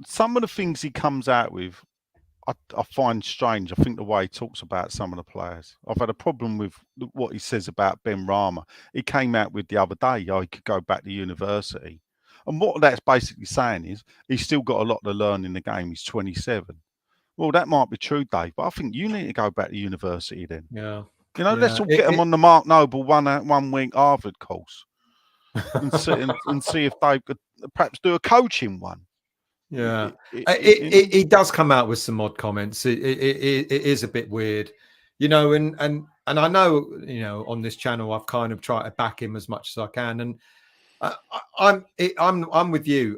some of the things he comes out with, I find strange. I think the way he talks about some of the players. I've had a problem with what he says about Ben Rama. He came out with the other day, he could go back to university. And what that's basically saying is he's still got a lot to learn in the game. He's 27. Well, that might be true, Dave, but I think you need to go back to university then. Yeah. You know, let's all get them on the Mark Noble 1 week Harvard course and see if they could perhaps do a coaching one. Yeah, he does come out with some odd comments. It is a bit weird, you know, and I know, you know, on this channel I've kind of tried to back him as much as I can, and I'm with you.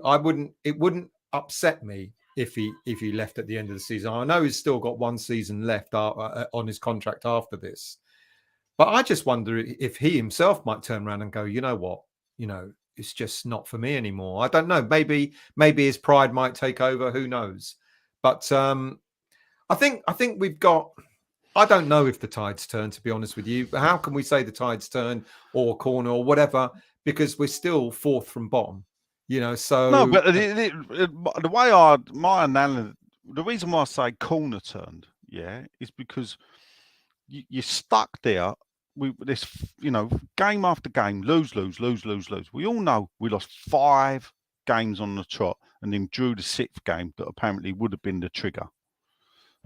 It wouldn't upset me if he left at the end of the season. I know he's still got 1 season left on his contract after this, but I just wonder if he himself might turn around and go, you know what, you know, it's just not for me anymore. I don't know. Maybe his pride might take over. Who knows? But I think we've got. I don't know if the tide's turned, to be honest with you. How can we say the tide's turned or corner or whatever? Because we're still 4th from bottom. You know. So no, but the way my analysis, the reason why I say corner turned, is because you're stuck there. This, you know, game after game, lose. We all know we lost 5 games on the trot and then drew the 6th game that apparently would have been the trigger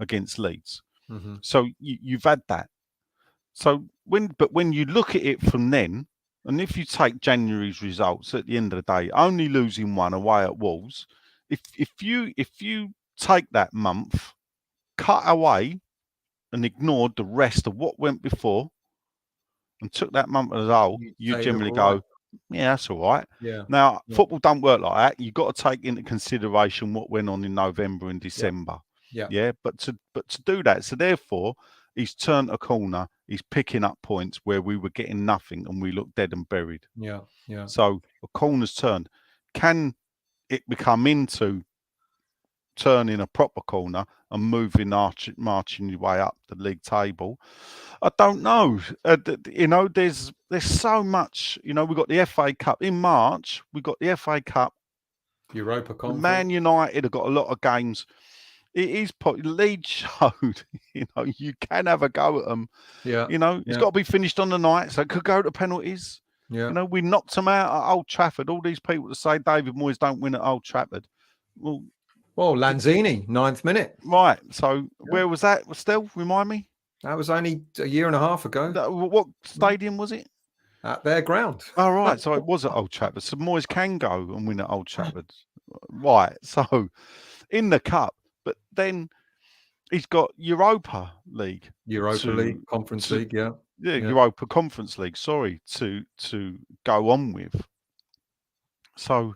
against Leeds. Mm-hmm. So you've had that. So when you look at it from then, and if you take January's results at the end of the day, only losing 1 away at Wolves, if you take that month, cut away and ignored the rest of what went before, and took that month as a whole, you generally go, yeah, that's all right. Yeah. Now, football don't work like that. You've got to take into consideration what went on in November and December. Yeah. But to do that, so therefore, he's turned a corner. He's picking up points where we were getting nothing and we looked dead and buried. Yeah. So a corner's turned. Can it become into turning a proper corner and marching your way up the league table? I don't know. You know, there's so much. You know, we've got the FA Cup in March. We've got the FA Cup, Europa Conference. Man United have got a lot of games. It is Leeds showed. You know, you can have a go at them. Yeah. You know, it's got to be finished on the night, so it could go to penalties. Yeah. You know, we knocked them out at Old Trafford. All these people that say David Moyes don't win at Old Trafford. Well, Lanzini, 9th minute. Right. So where was that? Still, remind me. That was only a year and a half ago. What stadium was it? At their ground. Oh, right. So it was at Old Trafford. So Moyes can go and win at Old Trafford. Right. So in the cup, but then he's got Europa League. League, Conference League, yeah. Europa Conference League, sorry, to go on with. So,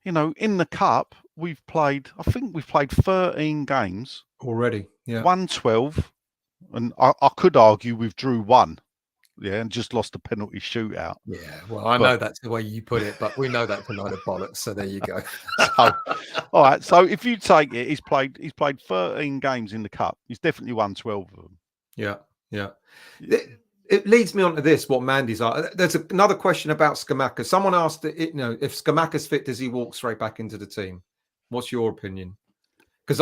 in the cup, I think we've played 13 games. Already, yeah. Won 12, and I could argue we've drew 1, and just lost a penalty shootout. Yeah, well, I know that's the way you put it, but we know that's a load of bollocks, so there you go. So, all right, so if you take it, he's played 13 games in the cup. He's definitely won 12 of them. Yeah. It leads me on to this, what Mandy's are. There's another question about Scamacca. Someone asked, if Scamacca's fit, does he walk straight back into the team? What's your opinion? Because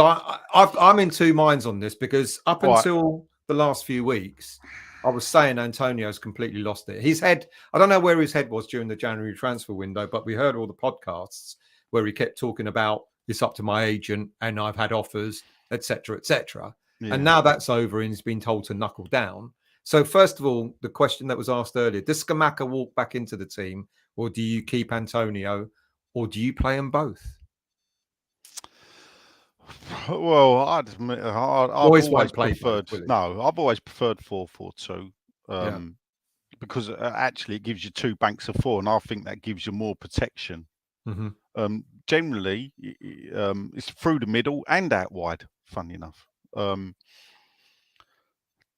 I'm in two minds on this, because up until the last few weeks, I was saying Antonio's completely lost it. His head, I don't know where his head was during the January transfer window, but we heard all the podcasts where he kept talking about, it's up to my agent and I've had offers, etc., etc. Yeah. And now that's over and he's been told to knuckle down. So first of all, the question that was asked earlier, does Scamacca walk back into the team, or do you keep Antonio, or do you play them both? Well, I'd admit, I've always preferred. I've always preferred 4-4-2, because actually it gives you 2 banks of 4, and I think that gives you more protection. Mm-hmm. Generally, it's through the middle and out wide. Funny enough,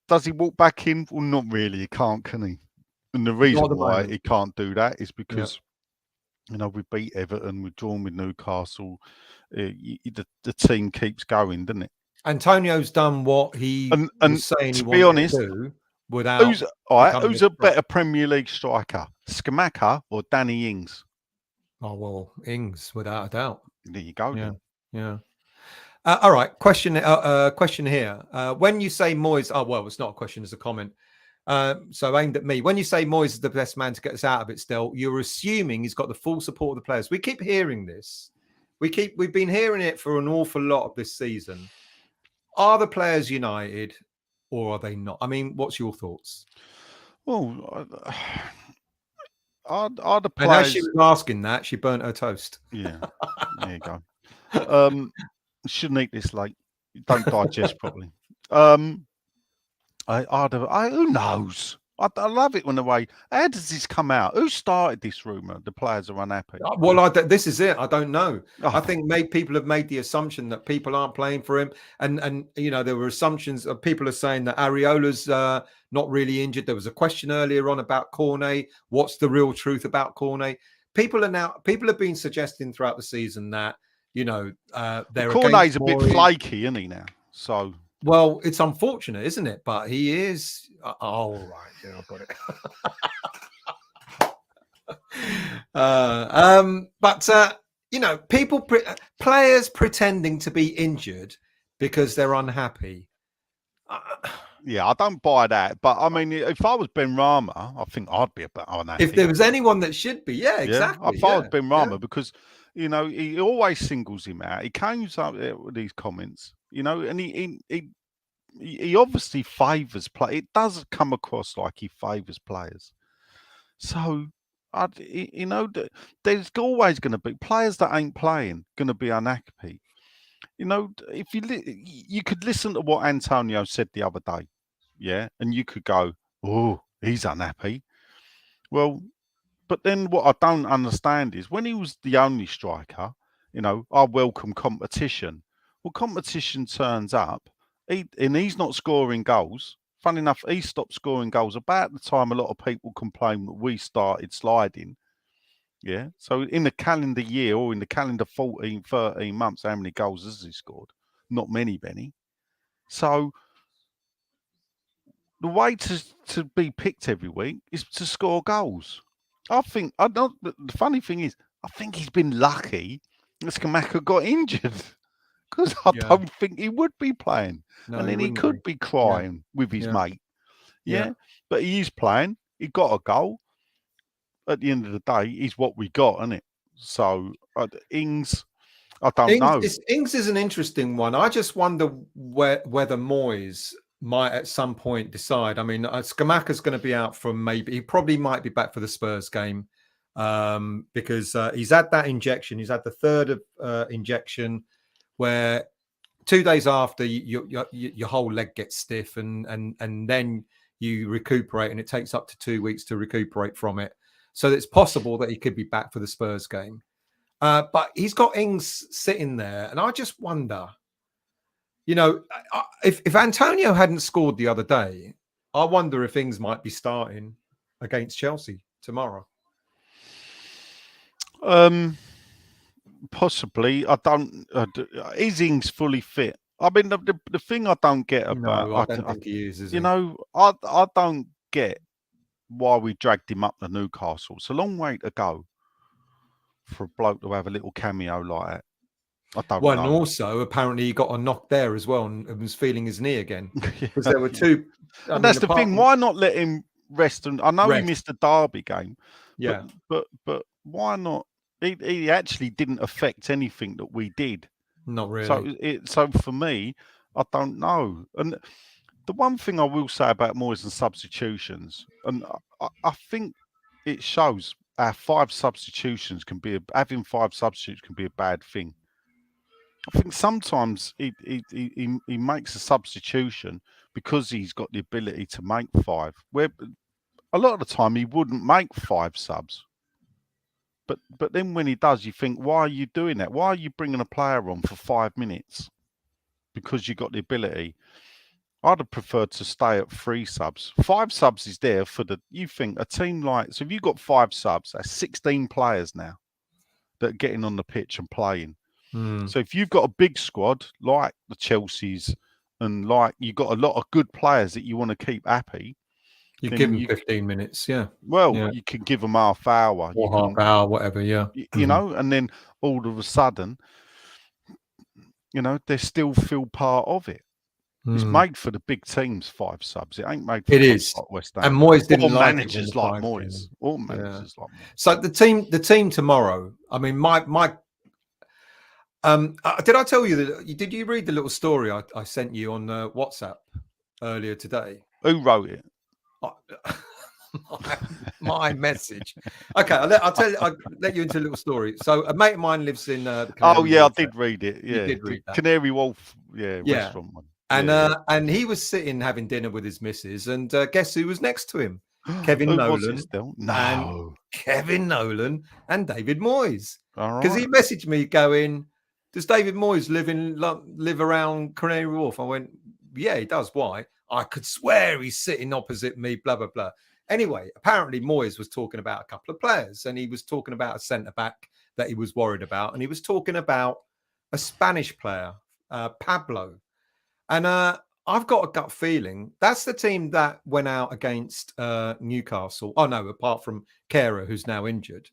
does he walk back in? Well, not really. He can't, can he? And the reason why he can't do that is because we beat Everton, we've drawn with Newcastle. The team keeps going, doesn't it? Antonio's done what he was saying he wanted to do without. Who's a better Premier League striker, Scamacca or Danny Ings? Oh, well, Ings, without a doubt. There you go. Yeah. All right. Question here. When you say Moyes, it's not a question, it's a comment. So aimed at me. When you say Moyes is the best man to get us out of it, still, you're assuming he's got the full support of the players. We keep hearing this. We've been hearing it for an awful lot of this season. Are the players united, or are they not? I mean, what's your thoughts? Well, are the players? And as she was asking that, she burnt her toast. Yeah, there you go. Shouldn't eat this late. Don't digest properly. Who knows? I love it when the way. How does this come out? Who started this rumor? The players are unhappy. Well, this is it. I don't know. I think people have made the assumption that people aren't playing for him, and there were assumptions of people are saying that Areola's not really injured. There was a question earlier on about Cornet. What's the real truth about Cornet? People have been suggesting throughout the season that Cornet's a bit flaky, isn't he now? So. Well, it's unfortunate, isn't it? But he is. Oh, right. Yeah, I've got it. Players pretending to be injured because they're unhappy. Yeah, I don't buy that. But I mean, if I was Ben Rama, I think I'd be a bit unhappy. If there was anyone that should be, exactly. If I was Ben Rama, because he always singles him out. He comes up with these comments, and he obviously favours play. It does come across like he favours players. So, there's always going to be players that ain't playing going to be unhappy. If you could listen to what Antonio said the other day, and you could go, oh, he's unhappy. Well, but then what I don't understand is when he was the only striker, I welcome competition. Well, competition turns up. And he's not scoring goals. Funny enough, he stopped scoring goals about the time a lot of people complained that we started sliding. Yeah. So in the calendar year or in the calendar 14, 13 months, how many goals has he scored? Not many, Benny. So the way to be picked every week is to score goals. The funny thing is, I think he's been lucky that Scamacca got injured. Because I don't think he would be playing. No, and then he could be crying with his mate. Yeah. But he is playing. He got a goal. At the end of the day, he's what we got, isn't it? So, Ings, I don't know. Ings is an interesting one. I just wonder whether Moyes might at some point decide. I mean, Scamacca's going to be out from he probably might be back for the Spurs game because he's had that injection. He's had the third injection, where 2 days after your whole leg gets stiff and then you recuperate, and it takes up to 2 weeks to recuperate from it. So it's possible that he could be back for the Spurs game. But he's got Ings sitting there, and I just wonder, if Antonio hadn't scored the other day, I wonder if Ings might be starting against Chelsea tomorrow. Possibly. I don't. Is Ings fully fit? I mean, the thing I don't get about, No, I don't think he is he? I don't get why we dragged him up to Newcastle. It's a long way to go for a bloke to have a little cameo like that. I don't know. And also, apparently, he got a knock there as well and was feeling his knee again. Because there were two. And that's the thing. Why not let him rest? And I know he missed the Derby game. Yeah. But why not? He actually didn't affect anything that we did. Not really. So for me, I don't know. And the one thing I will say about Moyes and substitutions, and I think it shows our 5 substitutions having 5 substitutes can be a bad thing. I think sometimes he makes a substitution because he's got the ability to make 5. Where a lot of the time he wouldn't make 5 subs. But then when he does, you think, why are you doing that? Why are you bringing a player on for 5 minutes? Because you got the ability. I'd have preferred to stay at 3 subs. 5 subs is there you think a team so if you've got 5 subs, that's 16 players now that are getting on the pitch and playing. So if you've got a big squad like the Chelseas and like you've got a lot of good players that you want to keep happy, you give them 15 minutes, yeah. Well, you can give them half hour. Or half hour, whatever, yeah. You know, and then all of a sudden, they still feel part of it. It's made for the big teams, 5 subs. It ain't made for like West Ham. And Moyes didn't like managers like Moyes. All managers like Moyes. So the team tomorrow, I mean, did I tell you that? Did you read the little story I sent you on WhatsApp earlier today? Who wrote it? My message. Okay, I'll tell you. I'll let you into a little story. So a mate of mine lives in the Canary Wharf. I did read it. Yeah, you did read that. Canary Wharf. Yeah, restaurant one. And he was sitting having dinner with his missus, and guess who was next to him? Kevin Nolan. No, Kevin Nolan and David Moyes. Because he messaged me going, "Does David Moyes live around Canary Wharf?" I went, "Yeah, he does. Why?" I could swear he's sitting opposite me, blah, blah, blah. Anyway, apparently Moyes was talking about a couple of players, and he was talking about a centre-back that he was worried about, and he was talking about a Spanish player, Pablo. And I've got a gut feeling that's the team that went out against Newcastle. Oh, no, apart from Kehrer, who's now injured.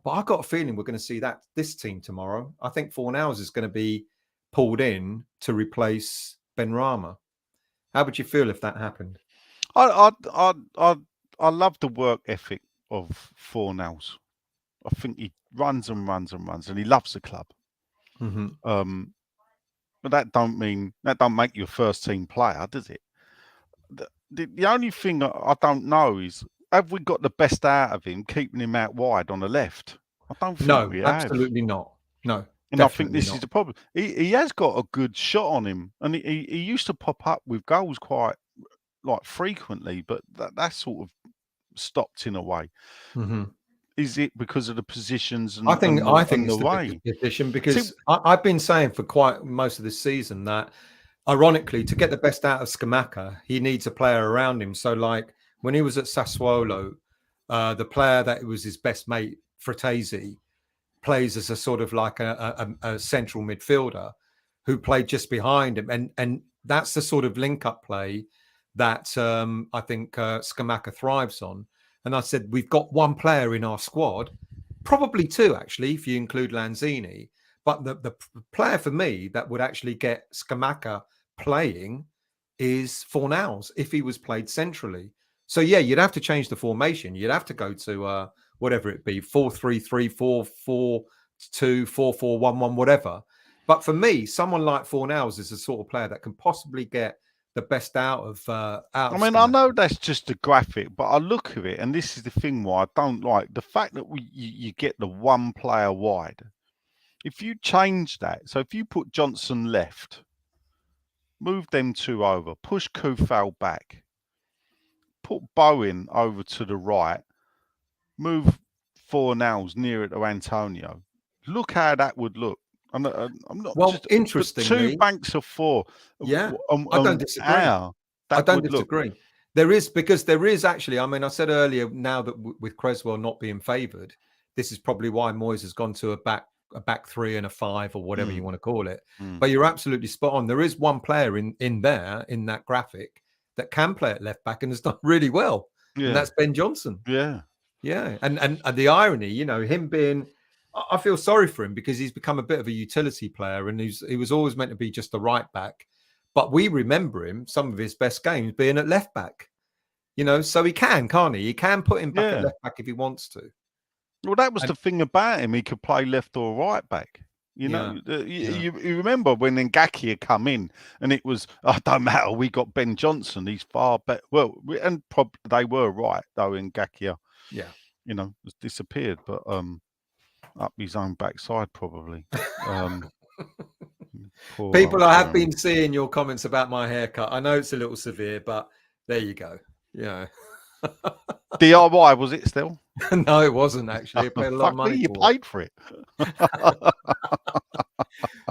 But I've got a feeling we're going to see this team tomorrow. I think Fornals is going to be pulled in to replace Benrahma. How would you feel if that happened? I love the work ethic of Fornals. I think he runs and runs and runs, and he loves the club. But that don't make you a first team player, does it? The only thing I don't know is, have we got the best out of him keeping him out wide on the left? I don't think we have. Absolutely not. No. And I think this is the problem. He has got a good shot on him, and he used to pop up with goals quite frequently, but that sort of stopped in a way. Is it because of the positions? And I think it's the way position, because I've been saying for quite most of this season that, ironically, to get the best out of Scamacca, he needs a player around him. So, like when he was at Sassuolo, the player that was his best mate, Fratesi, plays as a sort of like a central midfielder who played just behind him, and that's the sort of link-up play that I think Scamacca thrives on. And I said, we've got one player in our squad, probably 2 actually, if you include Lanzini. But the player for me that would actually get Scamacca playing is Fornals if he was played centrally. So yeah, you'd have to change the formation. You'd have to go to whatever it be, 4-3-3, 4-4-2, 4-4-1-1, whatever. But for me, someone like Fornals is the sort of player that can possibly get the best out of I mean, I know that's just a graphic, but I look at it, and this is the thing why I don't like the fact that you get the one player wide. If you change that, so if you put Johnson left, move them 2 over, push Kufal back, put Bowen over to the right, move Fornals nearer to Antonio, look how that would look. I'm not. Well, Just interestingly, 2 banks of 4. yeah, I don't disagree. How I that don't would look. disagree. There is actually. I mean, I said earlier. Now that with Cresswell not being favoured, this is probably why Moyes has gone to a back 3 and a 5 or whatever you want to call it. But you're absolutely spot on. There is one player in that graphic that can play at left back and has done really well, and that's Ben Johnson. Yeah. Yeah, and the irony, him being, I feel sorry for him because he's become a bit of a utility player, and he was always meant to be just a right back, but we remember him some of his best games being at left back, so he can't he? He can put him back at left back if he wants to. Well, that was the thing about him. He could play left or right back. You remember when Ngakia had come in and it was, don't matter, we got Ben Johnson. He's far better. Well, and they were right, though, Ngakia. Yeah. Has disappeared, but up his own backside, probably. People, I have been seeing your comments about my haircut. I know it's a little severe, but there you go. Yeah. DIY, was it still? No, it wasn't actually. I paid a lot of money. You paid for it.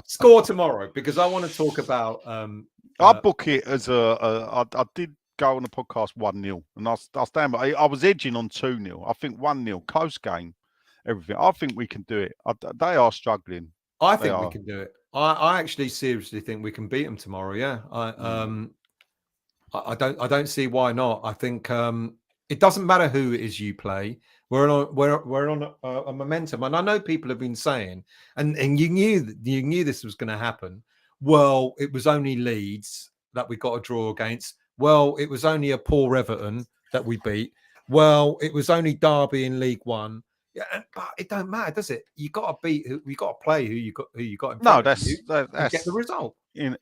Score tomorrow, because I want to talk about. I book it as I did go on the podcast 1-0, and I stand by. I was edging on 2-0. I think 1-0, close game, everything. I think we can do it. They are struggling. I think we can do it. I actually seriously think we can beat them tomorrow. Yeah, I don't see why not. I think it doesn't matter who it is you play. We're on a momentum, and I know people have been saying, and you knew this was going to happen. Well, it was only Leeds that we got a draw against. Well, it was only a poor Everton that we beat. Well, it was only Derby in League One. Yeah, but it don't matter, does it? You got to beat. You got to play who you got in front of you and get the result. And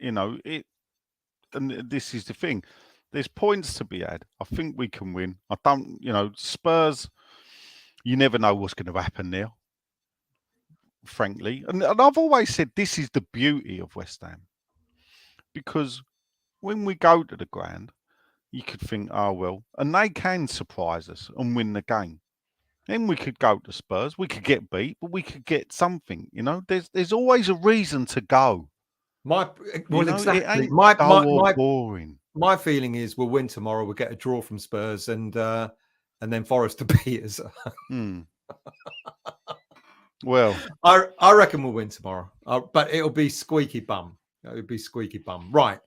this is the thing. There's points to be had. I think we can win. I don't, Spurs. You never know what's going to happen there. Frankly, and I've always said this is the beauty of West Ham, because when we go to the ground, you could think, oh well, and they can surprise us and win the game. Then we could go to Spurs. We could get beat, but we could get something. There's always a reason to go. Exactly. Boring. My feeling is we'll win tomorrow. We'll get a draw from Spurs, and then Forest to beat us. Well, I reckon we'll win tomorrow, but it'll be squeaky bum. It'll be squeaky bum. Right.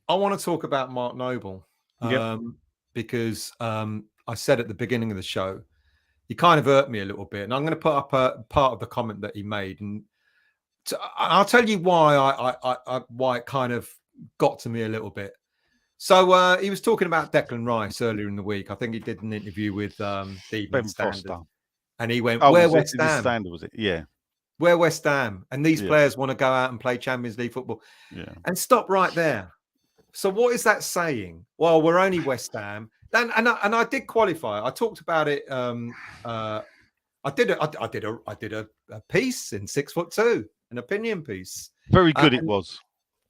I want to talk about Mark Noble because I said at the beginning of the show, he kind of hurt me a little bit, and I'm going to put up a part of the comment that he made, and I'll tell you why why it kind of got to me a little bit. So he was talking about Declan Rice earlier in the week. I think he did an interview with Ben Foster, and he went, "Where West Ham? Standard, was it? Yeah, where West Ham? And these players want to go out and play Champions League football." Yeah, and stop right there. So what is that saying? Well, we're only West Ham. And I did qualify. I talked about it. I did a piece in 6'2", an opinion piece. Very good it was.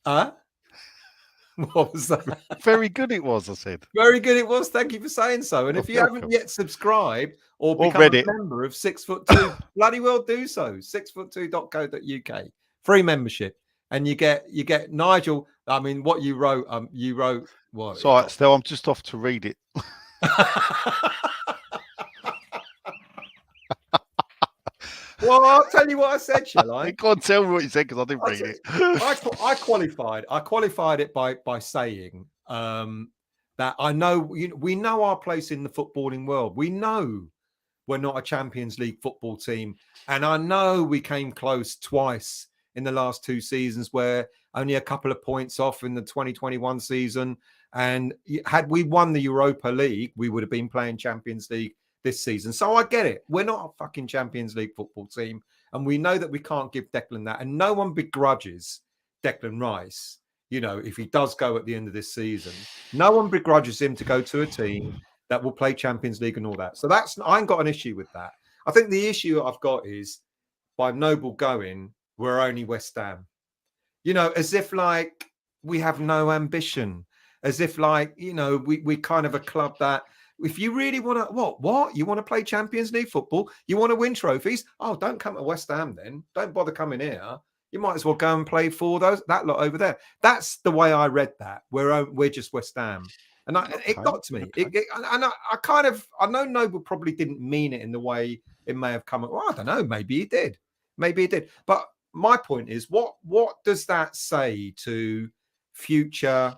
What was that? Very good it was, I said. Very good it was. Thank you for saying so. And if you haven't yet subscribed or become a member of 6'2", bloody well do so. 6foot2.co.uk. Free membership. And you get Nigel. I mean, what you wrote what? So still, I'm just off to read it. Well, I'll tell you what I said, shall I? You can't tell me what you said because I didn't read it. I qualified it by saying that I know we know our place in the footballing world. We know we're not a Champions League football team, and I know we came close twice in the last 2 seasons, where only a couple of points off in the 2021 season. And had we won the Europa League, we would have been playing Champions League this season. So I get it. We're not a fucking Champions League football team. And we know that we can't give Declan that. And no one begrudges Declan Rice, if he does go at the end of this season. No one begrudges him to go to a team that will play Champions League and all that. So I ain't got an issue with that. I think the issue I've got is by Noble going, we're only West Ham. As if like we have no ambition. As if like, we kind of a club that If you really want to, what? You want to play Champions League football? You want to win trophies? Oh, don't come to West Ham then. Don't bother coming here. You might as well go and play for that lot over there. That's the way I read that. We're just West Ham. And it got to me. Okay. I know Noble probably didn't mean it in the way it may have come. Well, I don't know. Maybe he did. But my point is, what does that say to future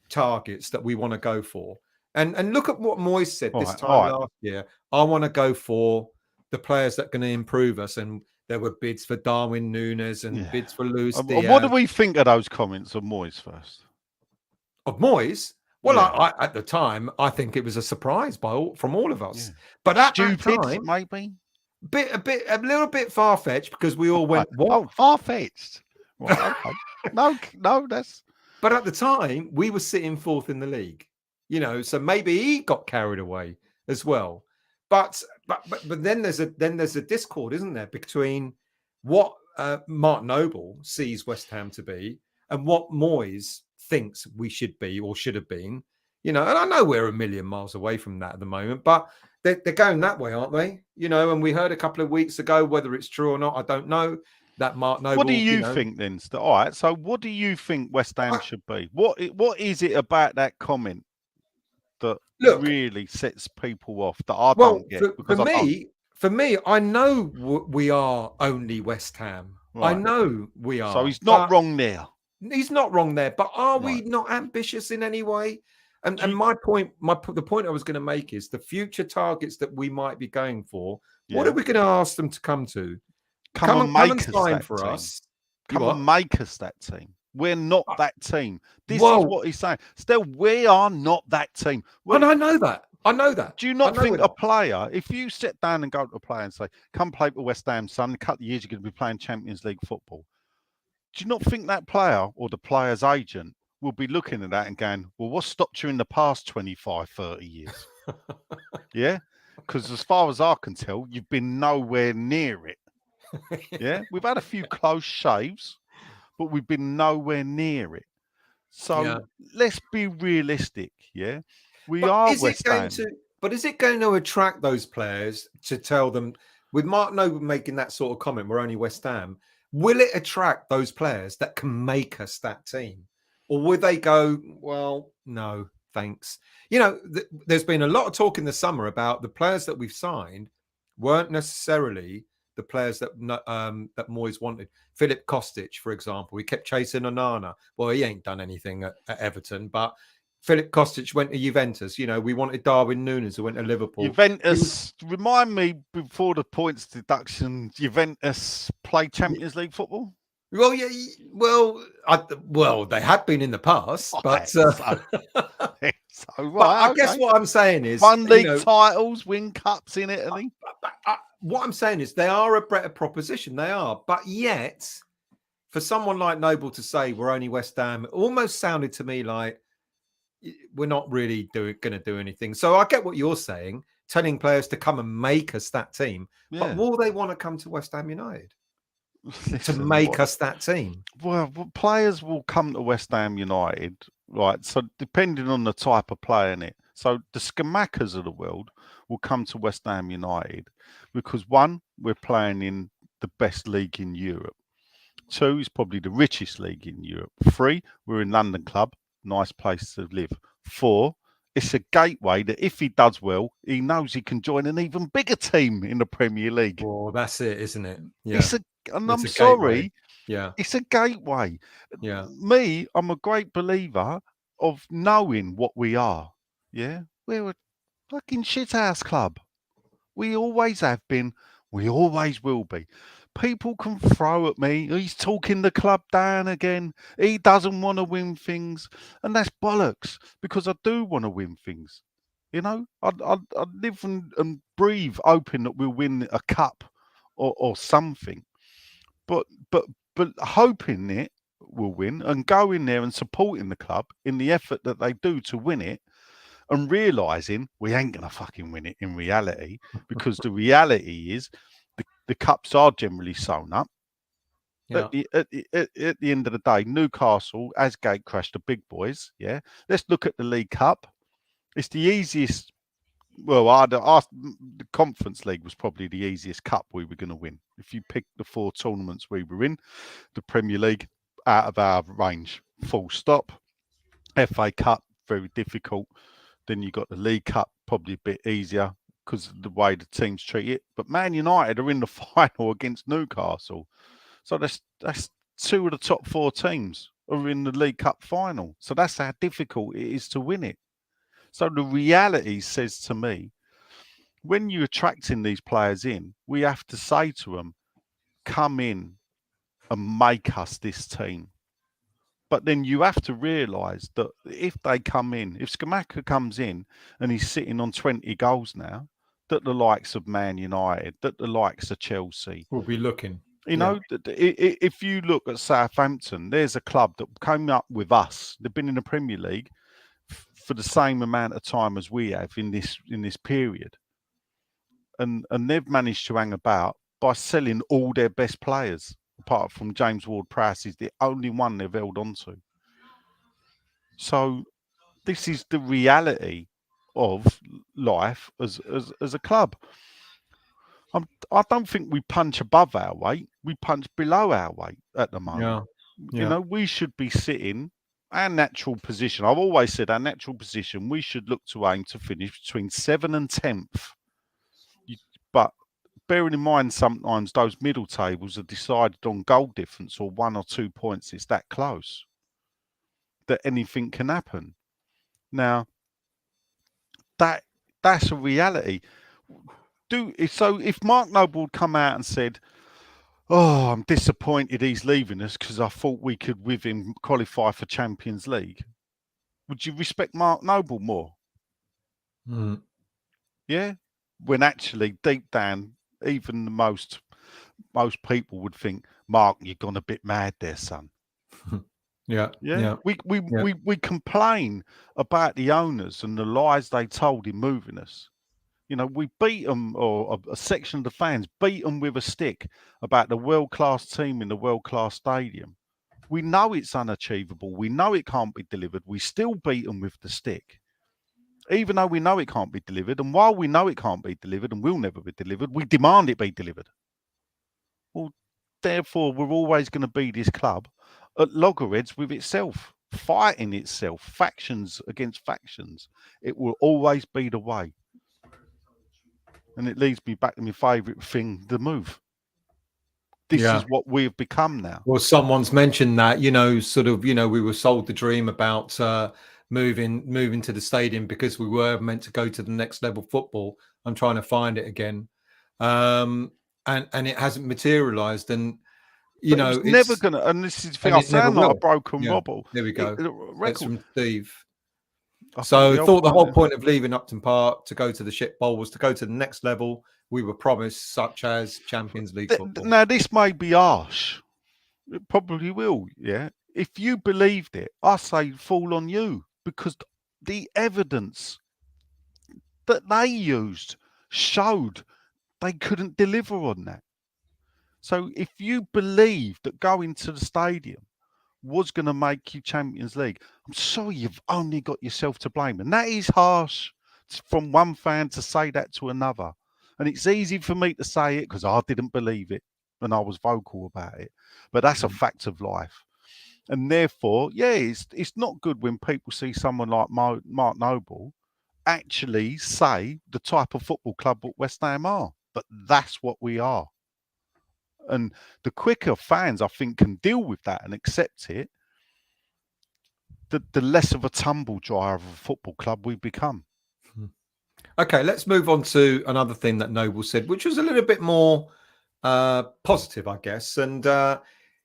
targets that we want to go for? And look at what Moyes said this time last year. I want to go for the players that are going to improve us. And there were bids for Darwin Núñez and bids for Luis Diaz. What do we think of those comments of Moyes first? Of Moyes? Well, I at the time, I think it was a surprise from all of us. Yeah. But at Stupid, that time, maybe a little bit far fetched, because we all went, "What? Oh, far fetched." Right, okay. no, that's. But at the time, we were sitting fourth in the league, so maybe he got carried away as well. But then there's a discord, isn't there, between what Mark Noble sees West Ham to be and what Moyes thinks we should be or should have been, and I know we're a million miles away from that at the moment, but they're going that way, aren't they? And we heard a couple of weeks ago, whether it's true or not, I don't know, that Mark Noble. What do you think then? All right, so what do you think West Ham should be? What is it about that comment that really sets people off that I don't get? For me, I know we are only West Ham. Right. I know we are. So he's not wrong there. He's not wrong there, but are we not ambitious in any way? And my point, the point I was going to make is the future targets that we might be going for. Yeah. What are we going to ask them to come to? Come and make us that team. We're not that team. This is what he's saying. Still, we are not that team. And I know that. Do you not think a player, if you sit down and go to a player and say, come play for West Ham, son, in a couple of years you're going to be playing Champions League football. Do you not think that player or the player's agent will be looking at that and going, well, what stopped you in the past 25, 30 years? Yeah? Because as far as I can tell, you've been nowhere near it. Yeah? We've had a few close shaves, but we've been nowhere near it. So let's be realistic, yeah? But is it going to attract those players to tell them, with Mark Noble making that sort of comment, we're only West Ham, will it attract those players that can make us that team? Or will they go, well, no, thanks? There's been a lot of talk in the summer about the players that we've signed weren't necessarily the players that Moyes wanted. Philip Kostic, for example, he kept chasing Onana. Well, he ain't done anything at Everton, but Philip Kostic went to Juventus. We wanted Darwin Núñez, who went to Liverpool. Juventus, remind me, before the points deduction, Juventus play Champions League football? Well, yeah. Well, they had been in the past, but I guess what I'm saying is won league titles, win cups in Italy. What I'm saying is they are a better proposition. They are, but yet, for someone like Noble to say we're only West Ham, it almost sounded to me like we're not really going to do anything. So I get what you're saying, telling players to come and make us that team. Yeah. But will they want to come to West Ham United? To make us that team? Well, players will come to West Ham United, right? So depending on the type of player in it. So the Scamacas of the world will come to West Ham United because, one, we're playing in the best league in Europe. Two, is probably the richest league in Europe. Three, we're in London club, nice place to live. Four, it's a gateway that if he does well, he knows he can join an even bigger team in the Premier League. Well, that's it, isn't it? Yeah. I'm sorry. Yeah. It's a gateway. Yeah. Me, I'm a great believer of knowing what we are. Yeah. We're a fucking shithouse club. We always have been. We always will be. People can throw at me. He's talking the club down again. He doesn't want to win things. And that's bollocks, because I do want to win things. I live and breathe hoping that we'll win a cup or something. But hoping it will win and go in there and supporting the club in the effort that they do to win it, and realising we ain't going to fucking win it in reality, because the reality is the cups are generally sewn up. Yeah. At the end of the day, Newcastle, as gatecrashed the big boys. Yeah. Let's look at the League Cup. It's the easiest Well, the Conference League was probably the easiest cup we were going to win. If you pick the 4 tournaments we were in, the Premier League out of our range, full stop. FA Cup, very difficult. Then you got the League Cup, probably a bit easier because of the way the teams treat it. But Man United are in the final against Newcastle. So that's 2 of the top 4 teams are in the League Cup final. So that's how difficult it is to win it. So the reality says to me, when you're attracting these players in, we have to say to them, come in and make us this team. But then you have to realise that if they come in, if Scamacca comes in and he's sitting on 20 goals now, that the likes of Man United, that the likes of Chelsea will be looking. You know, if you look at Southampton, there's a club that came up with us. They've been in the Premier League for the same amount of time as we have in this period, and they've managed to hang about by selling all their best players. Apart from James Ward-Prowse, is the only one they've held on to. So this is the reality of life as a club. I don't think we punch above our weight. We punch below our weight at the moment. Yeah. You know, we should be sitting our natural position. I've always said our natural position, we should look to aim to finish between 7th and 10th. But bearing in mind, sometimes those middle tables are decided on goal difference or 1 or 2 points. It's that close that anything can happen. Now, that's a reality. So if Mark Noble had come out and said, "Oh, I'm disappointed he's leaving us because I thought we could, with him, qualify for Champions League," would you respect Mark Noble more? Yeah, when actually deep down, even the most people would think, "Mark, you've gone a bit mad there, son." Yeah. We complain about the owners and the lies they told in moving us. You know, we beat them, or a section of the fans beat them with a stick about the world-class team in the world-class stadium. We know it's unachievable. We know it can't be delivered. We still beat them with the stick, even though we know it can't be delivered. And while we know it can't be delivered and will never be delivered, we demand it be delivered. Well, therefore, we're always going to be this club at loggerheads with itself, fighting itself, factions against factions. It will always be the way. And it leads me back to my favourite thing, the move. This is what we have become now. Well, someone's mentioned that, you know, sort of, you know, we were sold the dream about moving to the stadium because we were meant to go to the next level football. I'm trying to find it again. And it hasn't materialised. And, you know, it's never going to, and this is the thing, I sound like a broken wobble. There we go. It's from Steve. I thought the whole point of leaving Upton Park to go to the shit bowl was to go to the next level we were promised, such as Champions League football. Now, this may be harsh. It probably will, yeah. If you believed it, I say fall on you, because the evidence that they used showed they couldn't deliver on that. So if you believe that going to the stadium was going to make you Champions League, I'm sorry, you've only got yourself to blame. And that is harsh from one fan to say that to another. And it's easy for me to say it because I didn't believe it and I was vocal about it. But that's a fact of life. And therefore, yeah, it's not good when people see someone like Mark Noble actually say the type of football club that West Ham are. But that's what we are. And the quicker fans, I think, can deal with that and accept it, the less of a tumble dryer of a football club we become. Okay, let's move on to another thing that Noble said, which was a little bit more positive, I guess. And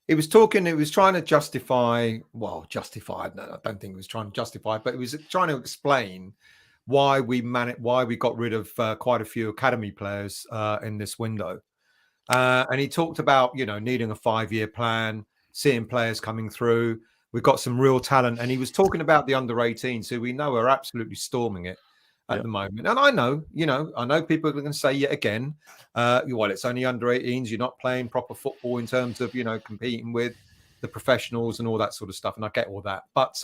he was trying to justify, no, I don't think he was trying to justify, but he was trying to explain why we got rid of quite a few academy players in this window. And he talked about, you know, needing a 5-year plan, seeing players coming through. We've got some real talent. And he was talking about the under-18s, who we know are absolutely storming it at the moment. And I know people are going to say yet again, well, it's only under-18s. You're not playing proper football in terms of, you know, competing with the professionals and all that sort of stuff. And I get all that. But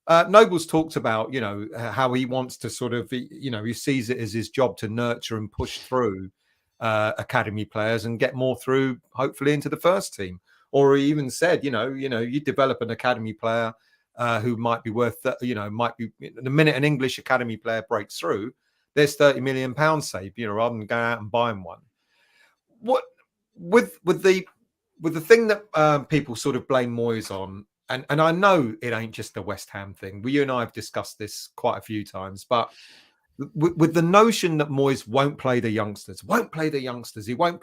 Noble's talked about, how he wants to sort of, he sees it as his job to nurture and push through academy players and get more through, hopefully, into the first team. Or he even said, you develop an academy player who might be worth, might be the minute an English academy player breaks through, there's £30 million saved, rather than going out and buying one. What with the thing that people sort of blame Moyes on, and I know it ain't just a West Ham thing. You and I have discussed this quite a few times, but with the notion that Moyes won't play the youngsters, he won't play the youngsters, he won't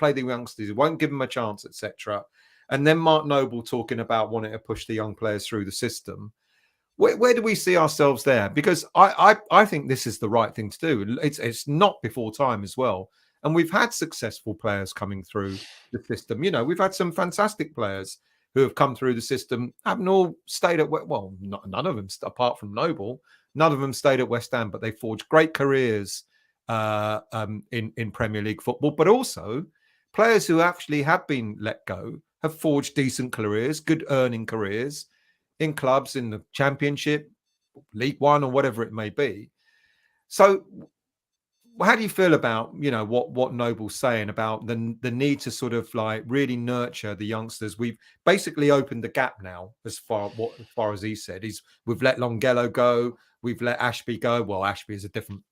give them a chance, etc. And then Mark Noble talking about wanting to push the young players through the system. Where do we see ourselves there? Because I think this is the right thing to do. It's not before time as well. And we've had successful players coming through the system. We've had some fantastic players who have come through the system, haven't all stayed at, well, none of them, apart from Noble, none of them stayed at West Ham, but they forged great careers in Premier League football. But also players who actually have been let go have forged decent careers, good earning careers in clubs in the Championship, League One, or whatever it may be. So how do you feel about, what Noble's saying about the need to sort of like really nurture the youngsters? We've basically opened the gap now, as far as he said. We've let Longelo go, we've let Ashby go. Well, Ashby is a different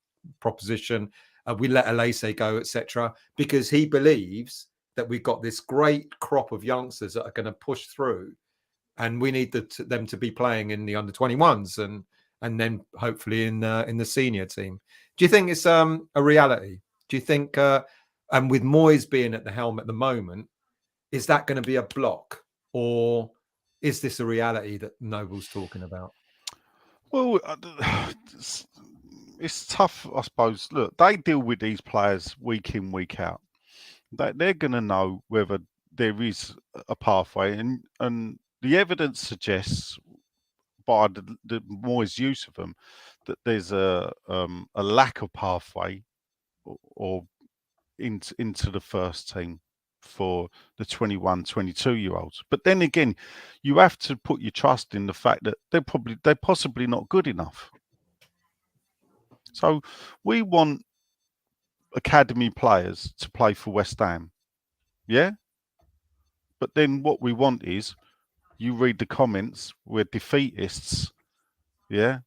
proposition. We let Alese go, etc., because he believes that we've got this great crop of youngsters that are going to push through. And we need them to be playing in the under-21s and then hopefully in the senior team. Do you think it's a reality? Do you think, and with Moyes being at the helm at the moment, is that going to be a block, or is this a reality that Noble's talking about? Well, it's tough, I suppose. Look, they deal with these players week in, week out. They're going to know whether there is a pathway, and the evidence suggests, by the Moyes' use of them, that there's a lack of pathway or into the first team for the 21, 22-year-olds. But then again, you have to put your trust in the fact that they're possibly not good enough. So we want academy players to play for West Ham, yeah? But then what we want is, you read the comments, we're defeatists, yeah?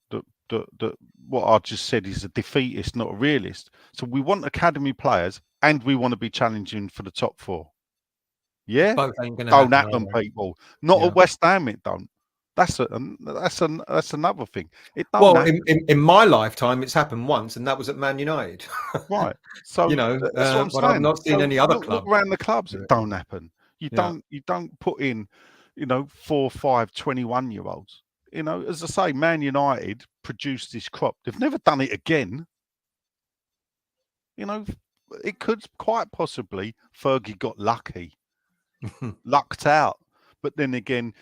What I just said is a defeatist, not a realist. So we want academy players and we want to be challenging for the top four. Yeah? Both ain't gonna don't happen, people. Not at West Ham, it don't. That's another thing. It don't well, happen. in my lifetime, it's happened once, and that was at Man United. Right. So that's what I'm but saying. I've not seen any other club. Look around the clubs, it don't happen. You don't put in, 4, 5, 21-year-olds. As I say, Man United produced this crop. They've never done it again. It could quite possibly Fergie got lucky, lucked out. But then again,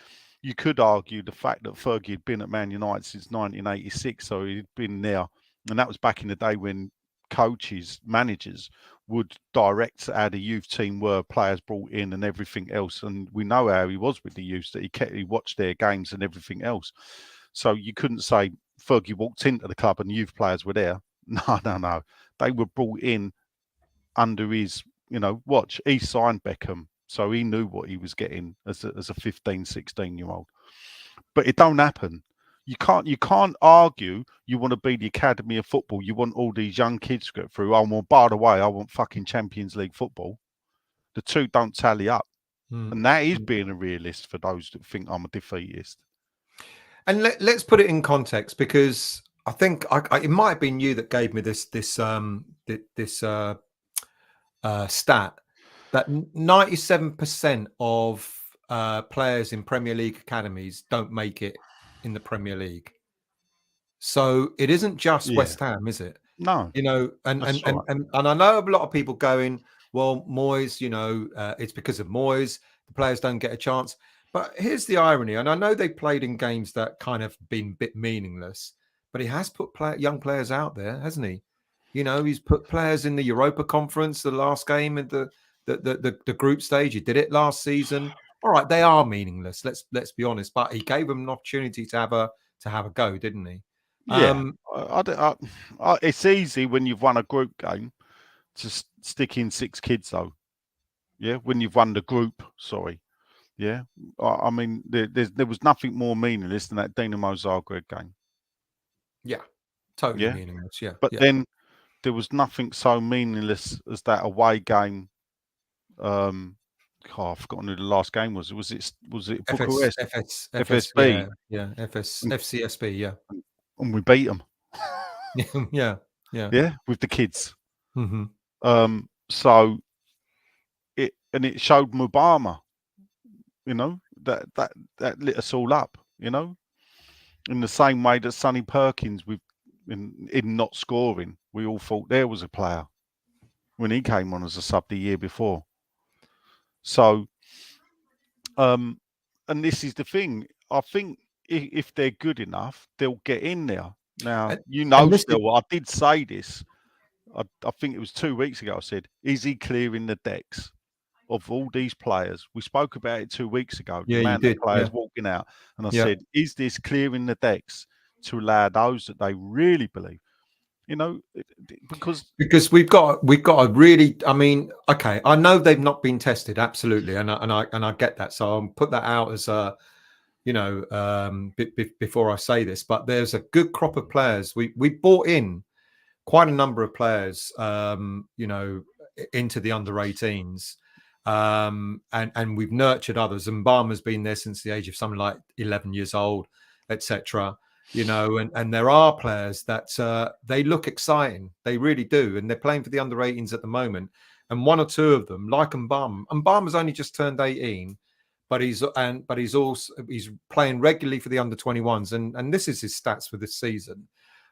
you could argue the fact that Fergie had been at Man United since 1986, so he'd been there, and that was back in the day when coaches, managers would direct how the youth team were, players brought in and everything else. And we know how he was with the youth, that he watched their games and everything else. So you couldn't say Fergie walked into the club and youth players were there. No. They were brought in under his, watch. He signed Beckham, so he knew what he was getting as a 15, 16-year-old. But it don't happen. You can't argue you want to be the academy of football. You want all these young kids to get through. Oh, well, by the way, I want fucking Champions League football. The two don't tally up. And that is being a realist for those that think I'm a defeatist. And let's put it in context, because I think it might have been you that gave me this stat that 97% of players in Premier League academies don't make it in the Premier League. So it isn't just West Ham, is it? No. And I know a lot of people going, well, Moyes, it's because of Moyes, the players don't get a chance. But here's the irony, and I know they played in games that kind of been a bit meaningless, but he has put young players out there, hasn't he? He's put players in the Europa Conference, the last game at the group stage. He did it last season. All right, they are meaningless. Let's be honest, but he gave them an opportunity to have a go, didn't he? Yeah, it's easy when you've won a group game to stick in 6 kids, though. Yeah, when you've won the group, sorry. Yeah, I mean, there was nothing more meaningless than that Dinamo Zagreb game. Yeah, totally Yeah, meaningless. Yeah, but yeah. then there was nothing so meaningless as that away game. I've forgotten who the last game was. Was it Bucharest? FSB, FCSB, yeah. and we beat them. Yeah, yeah. Yeah, with the kids. Mm-hmm. So it showed Mubama, that lit us all up, in the same way that Sonny Perkins in not scoring, we all thought there was a player when he came on as a sub the year before. So, and this is the thing. I think if they're good enough, they'll get in there. Now, still, I did say this. I think it was 2 weeks ago. I said, is he clearing the decks of all these players? We spoke about it 2 weeks ago. Yeah, The you amount of did. players Yeah. walking out, and I said, is this clearing the decks to allow those that they really believe? Because we've got a really. I mean, okay, I know they've not been tested absolutely, and I get that. So I'll put that out as a, before I say this, but there's a good crop of players. We bought in quite a number of players, into the under-18s, and we've nurtured others. And Barmer's been there since the age of something like 11 years old, etc. And there are players that they look exciting, they really do, and they're playing for the under-18s at the moment. And one or two of them, like Mbarma's only just turned 18. But he's playing regularly for the under-21s, and this is his stats for this season.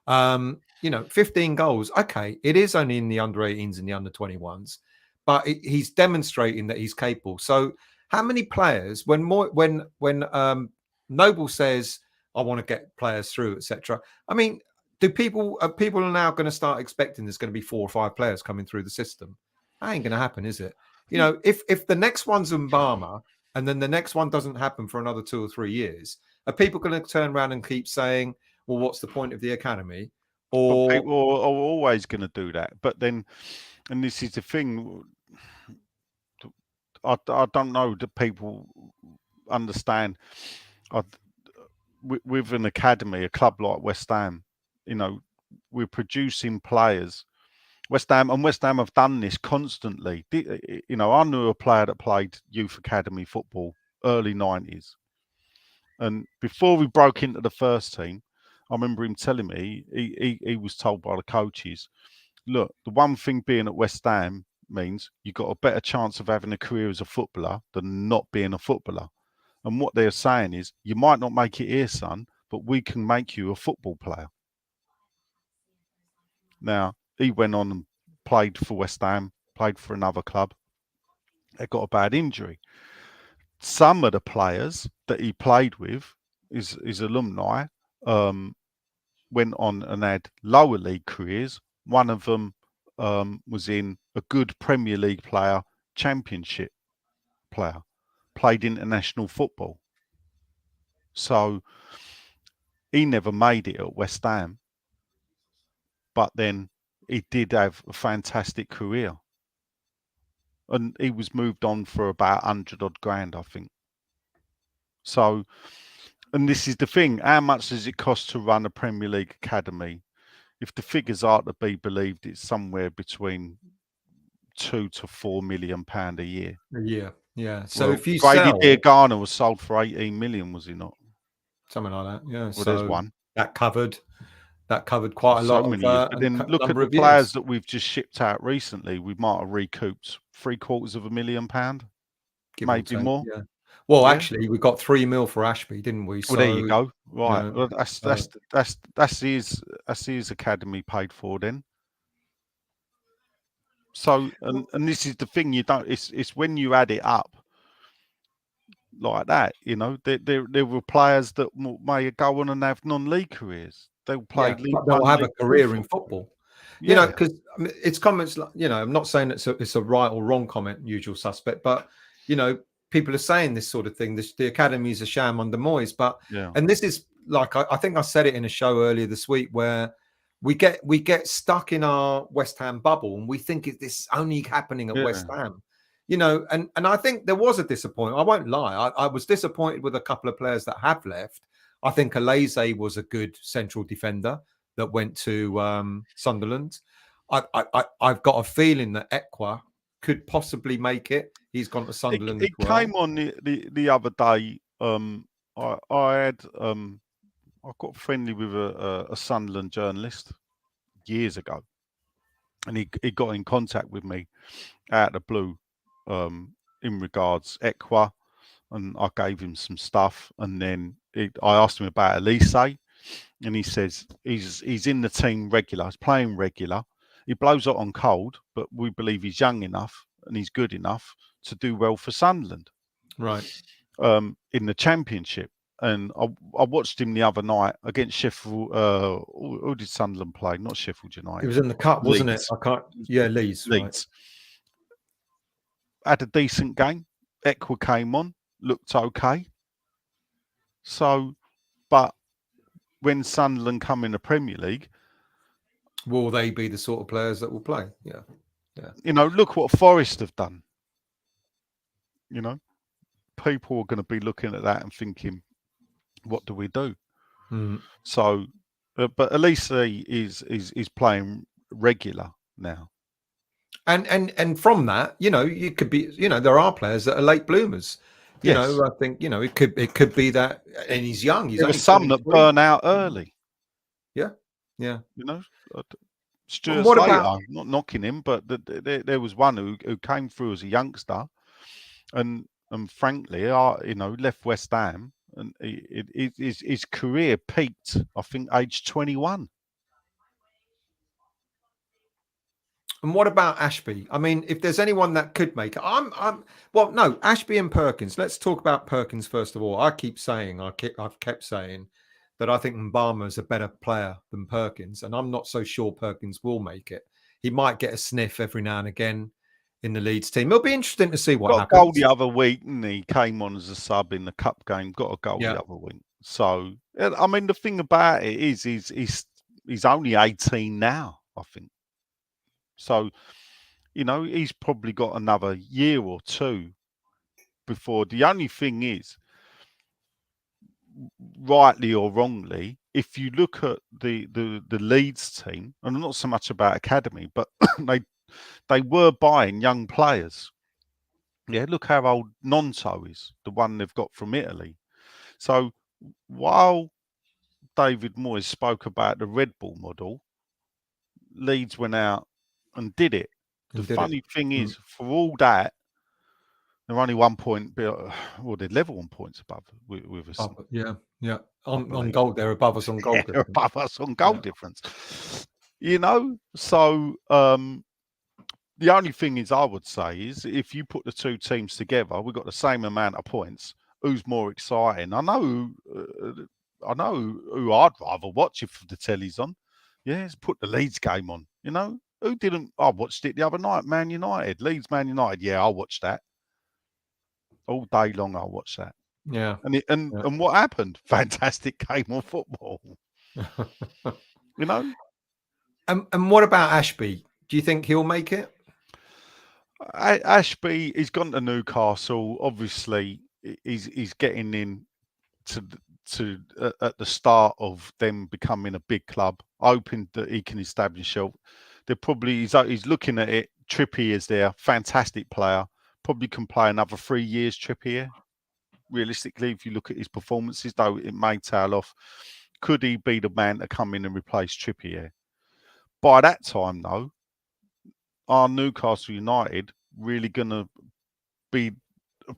15 goals. Okay, it is only in the under-18s and the under-21s, but he's demonstrating that he's capable. So, how many players? When Noble says, "I want to get players through," etc. I mean, people are now going to start expecting there's going to be 4 or 5 players coming through the system? That ain't going to happen, is it? If the next one's Mbarma, and then the next one doesn't happen for another 2 or 3 years, are people going to turn around and keep saying, well, what's the point of the academy? But people are always going to do that. But then, and this is the thing, I don't know that people understand. With an academy, a club like West Ham, we're producing players. West Ham have done this constantly. I knew a player that played youth academy football early 90s. And before we broke into the first team, I remember him telling me he was told by the coaches, look, the one thing being at West Ham means you've got a better chance of having a career as a footballer than not being a footballer. And what they're saying is, you might not make it here, son, but we can make you a football player. Now, he went on and played for West Ham, played for another club. They got a bad injury. Some of the players that he played with, his alumni, went on and had lower league careers. One of them was in a good Premier League player, Championship player, played international football. So he never made it at West Ham, but then he did have a fantastic career. And he was moved on for about 100 odd grand, I think. So, and this is the thing, how much does it cost to run a Premier League academy? If the figures are to be believed, it's somewhere between £2 to £4 million a year. Yeah. So if you Grady Diagana was sold for 18 million, was he not? Something like that. Yeah. Well, so there's one. That covered quite a lot of years. But then look at the players that we've just shipped out recently. We might have recouped £750,000, maybe more. Yeah. Well, actually, we got 3 mil for Ashby, didn't we? Well, there you go. Right. Well, that's his academy paid for then. So, and this is the thing, you don't. It's when you add it up like that, there were players that may go on and have non-league careers. They'll play. But they'll have a career in football. Yeah. Because it's comments like, I'm not saying it's a right or wrong comment, usual suspect, but people are saying this sort of thing. The academy is a sham under Moyes, and this is like I think I said it in a show earlier this week, where we get stuck in our West Ham bubble and we think this only happening at West Ham, you know, and I think there was a disappointment. I won't lie. I was disappointed with a couple of players that have left. I think Alese was a good central defender that went to Sunderland. I've got a feeling that Ekwa could possibly make it. He's gone to Sunderland. It came on the other day. I got friendly with a Sunderland journalist years ago, and he got in contact with me out of the blue in regards Ekwa, and I gave him some stuff, and then I asked him about Alese, and he says he's in the team regular, he's playing regular. He blows it on cold, but we believe he's young enough and he's good enough to do well for Sunderland, right? In the Championship. And I watched him the other night against Sheffield. Who did Sunderland play? Not Sheffield United. It was in the cup, wasn't it? I can't. Yeah, Leeds. Leeds. Right. Had a decent game. Ekwa came on, looked okay. So, but when Sunderland come in the Premier League, will they be the sort of players that will play? Yeah. You know, look what Forest have done. You know, people are going to be looking at that and thinking, what do we do? So, but Alese is playing regular now, and from that, you know, you could be, you know, there are players that are late bloomers. You know, I think, you know, it could be that, and he's young. He's only some that burn out early. Yeah. You know, Stuart what Slater, about, not knocking him, but there was one who came through as a youngster, and frankly, you know, left West Ham. And his career peaked, I think, age 21. and what about Ashby? I mean, if there's anyone that could make it, well, no, Ashby and Perkins. Let's talk about Perkins first of all. I've kept saying that I think Mbama is a better player than Perkins, and I'm not so sure Perkins will make it. He might get a sniff every now and again in the Leeds team. It'll be interesting to see what happens. Got a goal the other week, and he came on as a sub in the cup game. Got a goal the other week. So, I mean, the thing about it is, he's only 18 now, I think. So, you know, he's probably got another year or two before. The only thing is, rightly or wrongly, if you look at the Leeds team, and not so much about academy, but they were buying young players. Yeah, look how old Nonto is, the one they've got from Italy. So while David Moyes spoke about the Red Bull model, Leeds went out and did it. The funny thing is, for all that, they're only 1 point. Well, they're level on points above with us. Yeah. On goal, they're above us on goal. Yeah, they're above us on goal difference. You know, so the only thing is, I would say, is if you put the two teams together, we've got the same amount of points. Who's more exciting? I know who I'd rather watch if the telly's on. Yes, put the Leeds game on. You know, who didn't? I watched it the other night. Man United, Leeds, Man United. Yeah, I'll watch that all day long. I'll watch that. Yeah, and what happened? Fantastic game of football. You know. And what about Ashby? Do you think he'll make it? Ashby, he's gone to Newcastle. Obviously, he's getting in to at the start of them becoming a big club, hoping that he can establish himself. They're probably he's looking at it. Trippier is there, fantastic player. Probably can play another 3 years. Trippier, realistically, if you look at his performances, though it may tail off. Could he be the man to come in and replace Trippier? By that time, though, are Newcastle United really going to be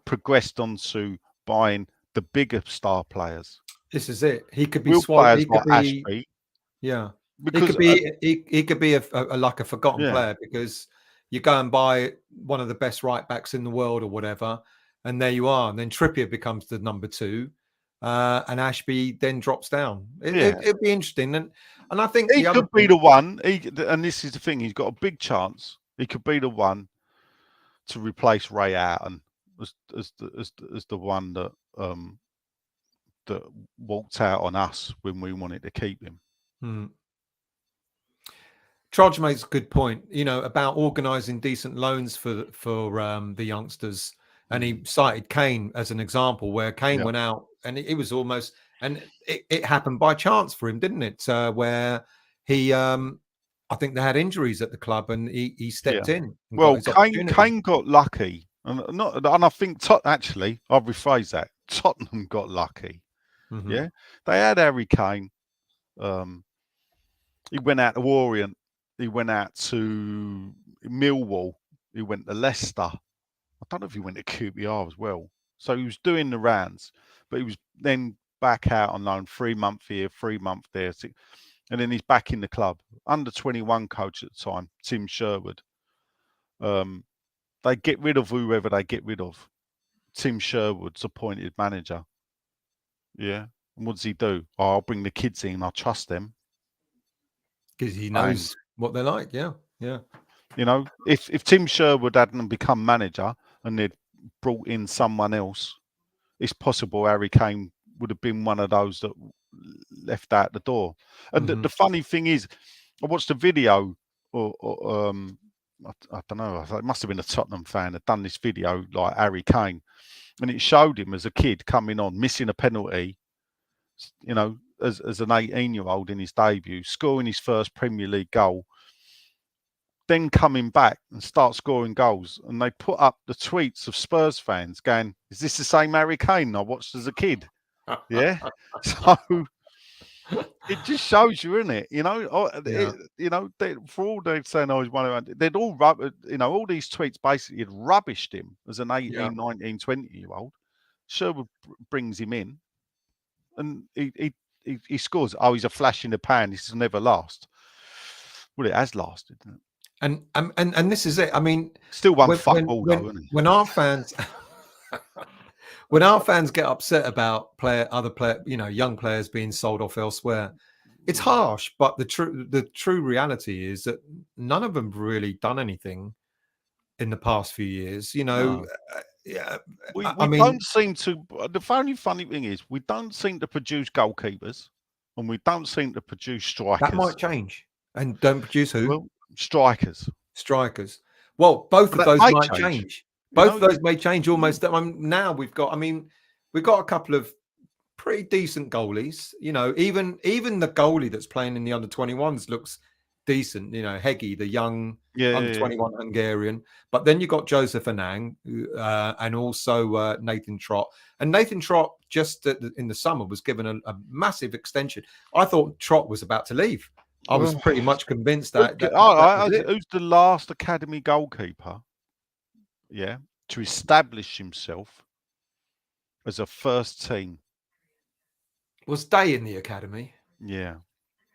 progressed onto buying the bigger star players? This is it. He could be swallowed. He could be Ashby. Yeah, because he could be a forgotten player, because you go and buy one of the best right backs in the world or whatever, and there you are. And then Trippier becomes the number 2, and Ashby then drops down. It'd be interesting, and I think he could be the one. And this is the thing: he's got a big chance. He could be the one to replace Ray Allen as the one that that walked out on us when we wanted to keep him. Trudge makes a good point, about organising decent loans for the youngsters. And he cited Kane as an example, where Kane went out and it was almost, and it happened by chance for him, didn't it? Where he, I think they had injuries at the club and he stepped in. And well, got his Kane got lucky. And I think, actually, I'll rephrase that. Tottenham got lucky. Yeah. They had Harry Kane. He went out to Orient. He went out to Millwall. He went to Leicester. I don't know if he went to QPR as well. So he was doing the rounds, but he was then back out on loan, 3 months here, 3 months there. And then he's back in the club. Under 21 coach at the time, Tim Sherwood. They get rid of whoever they get rid of. Tim Sherwood's appointed manager. Yeah. And what does he do? Oh, I'll bring the kids in. I trust them. Because he knows what they're like. Yeah. Yeah. If Tim Sherwood hadn't become manager and they'd brought in someone else, it's possible Harry Kane would have been one of those that left out the door. And the funny thing is, I watched a video, I don't know, it must have been a Tottenham fan had done this video like Harry Kane, and it showed him as a kid coming on, missing a penalty, as an 18-year-old in his debut, scoring his first Premier League goal, then coming back and start scoring goals. And they put up the tweets of Spurs fans going, is this the same Harry Kane I watched as a kid? Yeah. So it just shows you, isn't it? For all they're saying I was one of them, they'd all all these tweets basically had rubbished him as an 18, 19, 20-year-old. Sherwood brings him in and he scores. Oh, he's a flash in the pan. This will never last. Well, it has lasted, isn't it? And this is it. I mean, still one fuck all though, isn't it? When our fans when our fans get upset about young players being sold off elsewhere, it's harsh. But the true reality is that none of them have really done anything in the past few years. No. We don't seem to. The only funny thing is we don't seem to produce goalkeepers, and we don't seem to produce strikers. That might change. And don't produce who? Well, strikers. Well, both of those might change. Both of those may change almost. Now we've got a couple of pretty decent goalies. Even the goalie that's playing in the under-21s looks decent. Heggie, the young under-21 Hungarian. But then you got Joseph Anang and also Nathan Trott. And Nathan Trott just in the summer was given a massive extension. I thought Trott was about to leave. I was pretty much convinced that who's the last academy goalkeeper, to establish himself as a first team? Was Day in the academy? Yeah.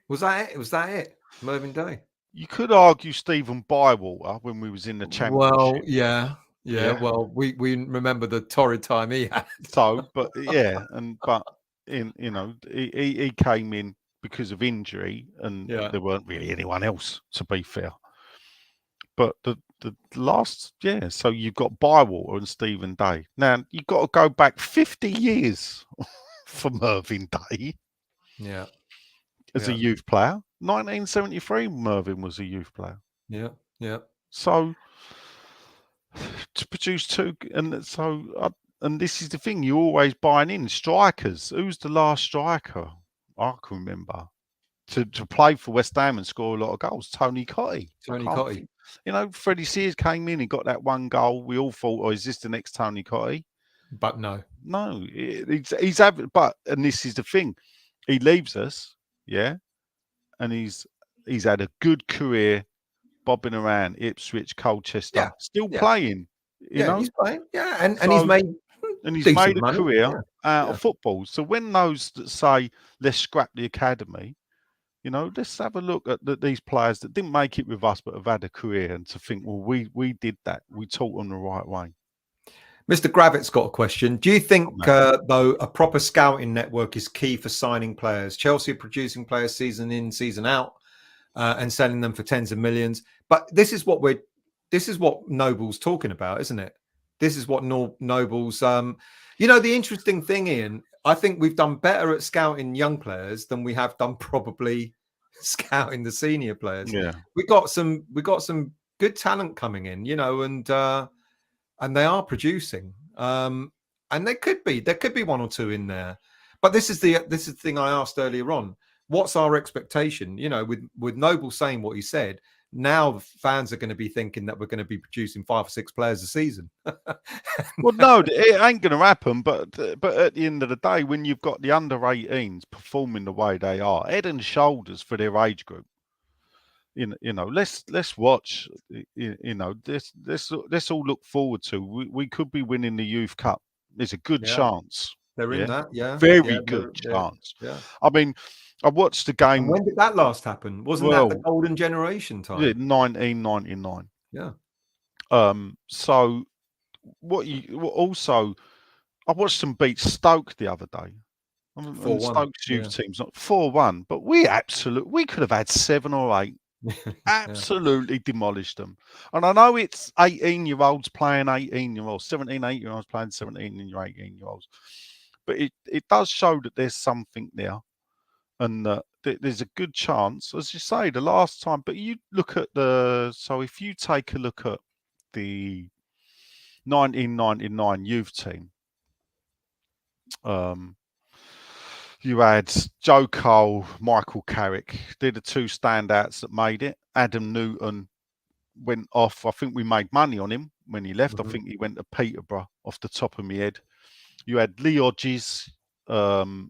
Was that it? Mervyn Day? You could argue Stephen Bywater when we was in the championship. Well, yeah. Well, we remember the torrid time he had. He came in because of injury, and there weren't really anyone else, to be fair. But the last, so you've got Bywater and Stephen Day. Now, you've got to go back 50 years for Mervyn Day. Yeah. As a youth player. 1973, Mervyn was a youth player. Yeah. So, to produce two, and this is the thing, you're always buying in strikers. Who's the last striker I can remember to play for West Ham and score a lot of goals? Tony Cottee. Freddie Sears came in and got that one goal. We all thought, is this the next Tony Cottee? But no, he's average. But and this is the thing, he leaves us, and he's had a good career, bobbing around Ipswich, Colchester, still playing. He's playing, and he's made. And he's made a career out of football. So when those that say, let's scrap the academy, let's have a look at these players that didn't make it with us but have had a career, and to think, well, we did that. We taught them the right way. Mr. Gravitt's got a question. Do you think, though, a proper scouting network is key for signing players? Chelsea are producing players season in, season out, and selling them for tens of millions. But this is what Noble's talking about, isn't it? This is what Noble's. The interesting thing, Ian, I think we've done better at scouting young players than we have done probably scouting the senior players. Yeah. We got some good talent coming in, and they are producing. And there could be one or two in there. But this is the thing I asked earlier on. What's our expectation? With Noble saying what he said, now the fans are going to be thinking that we're going to be producing 5 or 6 players a season. Well, no, it ain't going to happen. But at the end of the day, when you've got the under-18s performing the way they are, head and shoulders for their age group. Let's watch. Let's all look forward to. We could be winning the Youth Cup. There's a good chance. They're in that, Very good chance. Yeah. I mean, I watched the game. And when did that last happen? Wasn't that the golden generation time? Yeah, 1999. Yeah. So also, I watched them beat Stoke the other day. And Stoke's youth team's not 4-1, but we could have had 7 or 8. Absolutely demolished them. And I know it's 18-year-olds playing 18-year-olds, 17, 8-year-olds playing 17 and 18-year-olds. But it does show that there's something there. And there's a good chance, as you say, the last time. But you look at if you take a look at the 1999 youth team, you had Joe Cole, Michael Carrick. They're the 2 standouts that made it. Adam Newton went off. I think we made money on him when he left. I think he went to Peterborough off the top of my head. You had Lee Hodges, who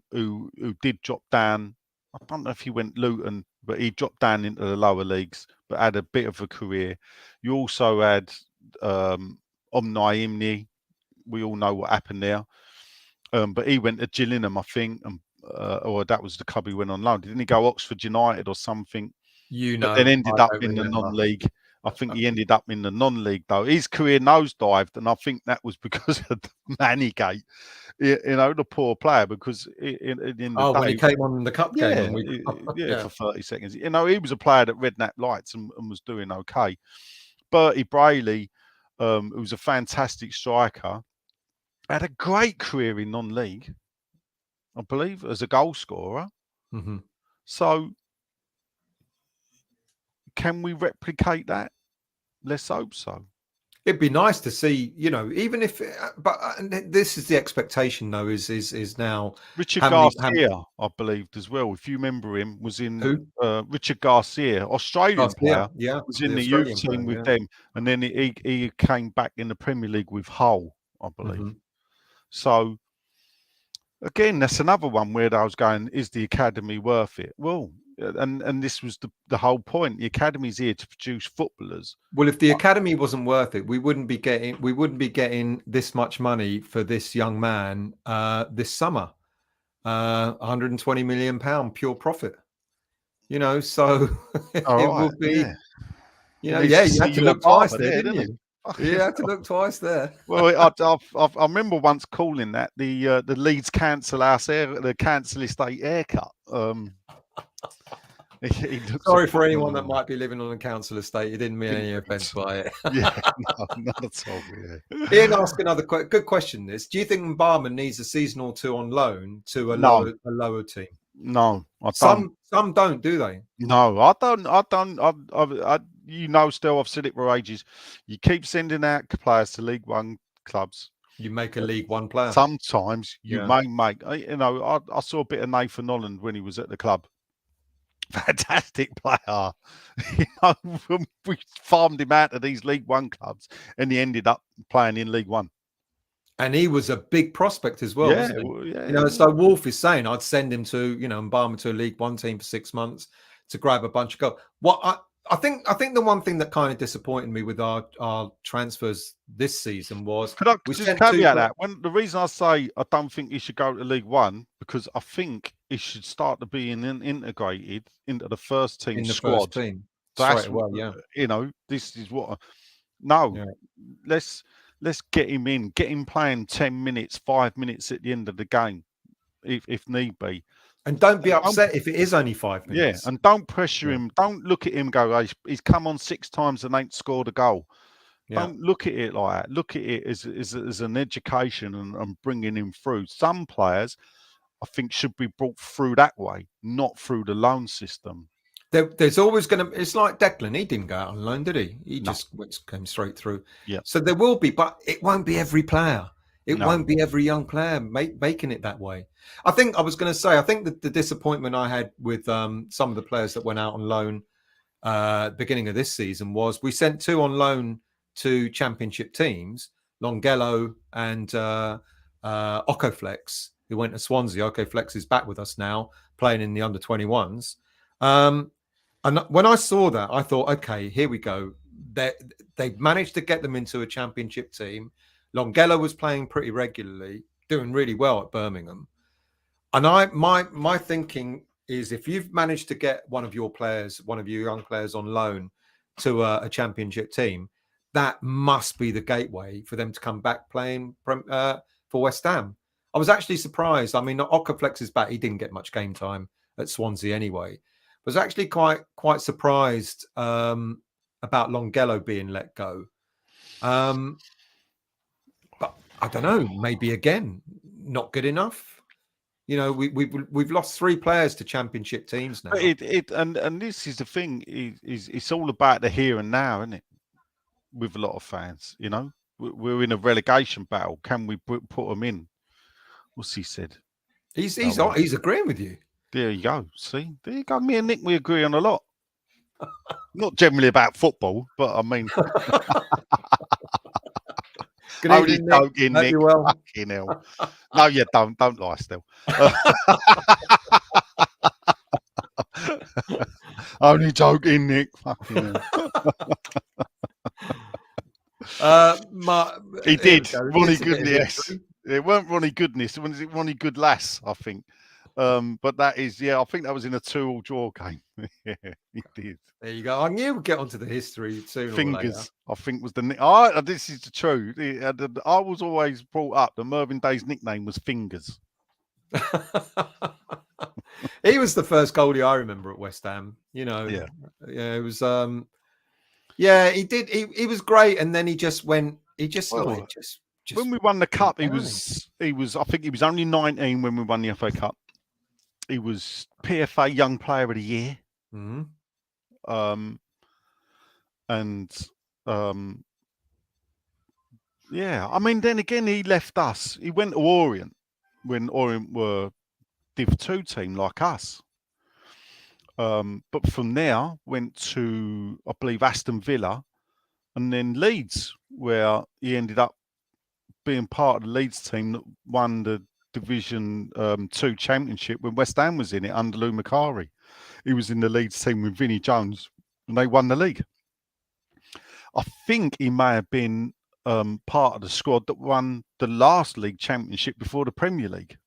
did drop down. I don't know if he went Luton, but he dropped down into the lower leagues, but had a bit of a career. You also had Omni Imni. We all know what happened there. But he went to Gillingham, I think, or that was the club he went on loan. Didn't he go Oxford United or something? But then ended up in the non-league. I think he ended up in the non-league, though. His career nosedived, and I think that was because of the Mannygate. The poor player, because in the day, when he came on the cup game. For 30 seconds. He was a player that Redknapp lights and was doing okay. Bertie Brayley, who was a fantastic striker, had a great career in non-league, I believe, as a goal scorer. Mm-hmm. So, can we replicate that? Let's hope so. It'd be nice to see, even if, but this is the expectation, though, is now Richard Garcia, I believed as well. If you remember him, was in Richard Garcia, Australian player, was in the youth team with them, and then he came back in the Premier League with Hull, I believe. Mm-hmm. So again, that's another one where I was going: is the academy worth it? Well. And this was the whole point. The academy's here to produce footballers. Well, if the academy wasn't worth it, we wouldn't be getting this much money for this young man this summer. 120 million pound pure profit. So it would be. You had to look twice there, didn't you? You had to look twice there. Well, I remember once calling that the Leeds Council House the Council Estate haircut. Sorry for anyone that might be living on a council estate. You didn't mean any offence by it. No, not at all. Yeah. Ian asked another good question. Do you think Barman needs a season or 2 on loan to a lower team? No, I don't. Some don't, do they? No, I don't. Still, I've said it for ages. You keep sending out players to League One clubs. You make a League One player. Sometimes you may make. I saw a bit of Nathan Holland when he was at the club. Fantastic player. We farmed him out of these League One clubs, and he ended up playing in League One. And he was a big prospect as well, wasn't he? So Wolf is saying I'd send him to, Mbarma to a League One team for 6 months to grab a bunch of goals. I think the one thing that kind of disappointed me with our transfers this season was. Could I just caveat that? The reason I say I don't think he should go to League One, because I think he should start to be integrated into the first team squad. First team. That's this is what. Let's get him in, get him playing 10 minutes, 5 minutes at the end of the game, if need be. And don't be upset if it is only 5 minutes. Yeah, and don't pressure him. Don't look at him and go, he's come on 6 times and ain't scored a goal. Yeah. Don't look at it like that. Look at it as an education and bringing him through. Some players I think should be brought through that way, not through the loan system. There's always going to. It's like Declan. He didn't go out on loan, did he? He No. just came straight through. Yeah. So there will be, but it won't be every player. It No. won't be every young player making it that way. I think I was going to say. I think that the disappointment I had with some of the players that went out on loan beginning of this season was we sent 2 on loan to Championship teams, Longello and Okoflex, who went to Swansea. Okoflex is back with us now, playing in the under-21s. And when I saw that, I thought, okay, here we go. They've managed to get them into a Championship team. Longello was playing pretty regularly, doing really well at Birmingham. And my thinking is, if you've managed to get one of your young players on loan to a Championship team, that must be the gateway for them to come back playing for West Ham. I was actually surprised. I mean, Okaflex is back. He didn't get much game time at Swansea anyway. Was actually quite surprised about Longello being let go. But I don't know. Maybe again, not good enough. You know, we've lost 3 players to Championship teams now. And this is the thing. It's all about the here and now, isn't it? With a lot of fans, you know, we're in a relegation battle. Can we put them in? What's he said? He's agreeing with you. There you go. See, there you go. Me and Nick, we agree on a lot. Not generally about football, but I mean, good evening, joking, Nick. Nick. Well. Fucking hell. No, yeah, don't lie still. Only joking, Nick. Fucking hell. He did. Ronnie Goodness. It weren't Ronnie Goodness. It was Ronnie Goodlass, I think. But that is, I think that was in a 2-2 draw game. Yeah, he did. There you go. I knew we'd get onto the history soon. Fingers, I think, was the. This is the truth. I was always brought up that Mervyn Day's nickname was Fingers. He was the first goalie I remember at West Ham. You know, yeah, it was. He did. He was great, and then he just went. He just when we won the cup, he was. I think he was only 19 when we won the FA Cup. He was PFA Young Player of the Year. Mm-hmm. I mean, then again, he left us. He went to Orient when Orient were Div 2 team like us. But from there, went to, I believe, Aston Villa and then Leeds, where he ended up being part of the Leeds team that won the Division 2 Championship when West Ham was in it under Lou Macari. He was in the Leeds team with Vinnie Jones and they won the league. I think he may have been part of the squad that won the last league championship before the Premier League.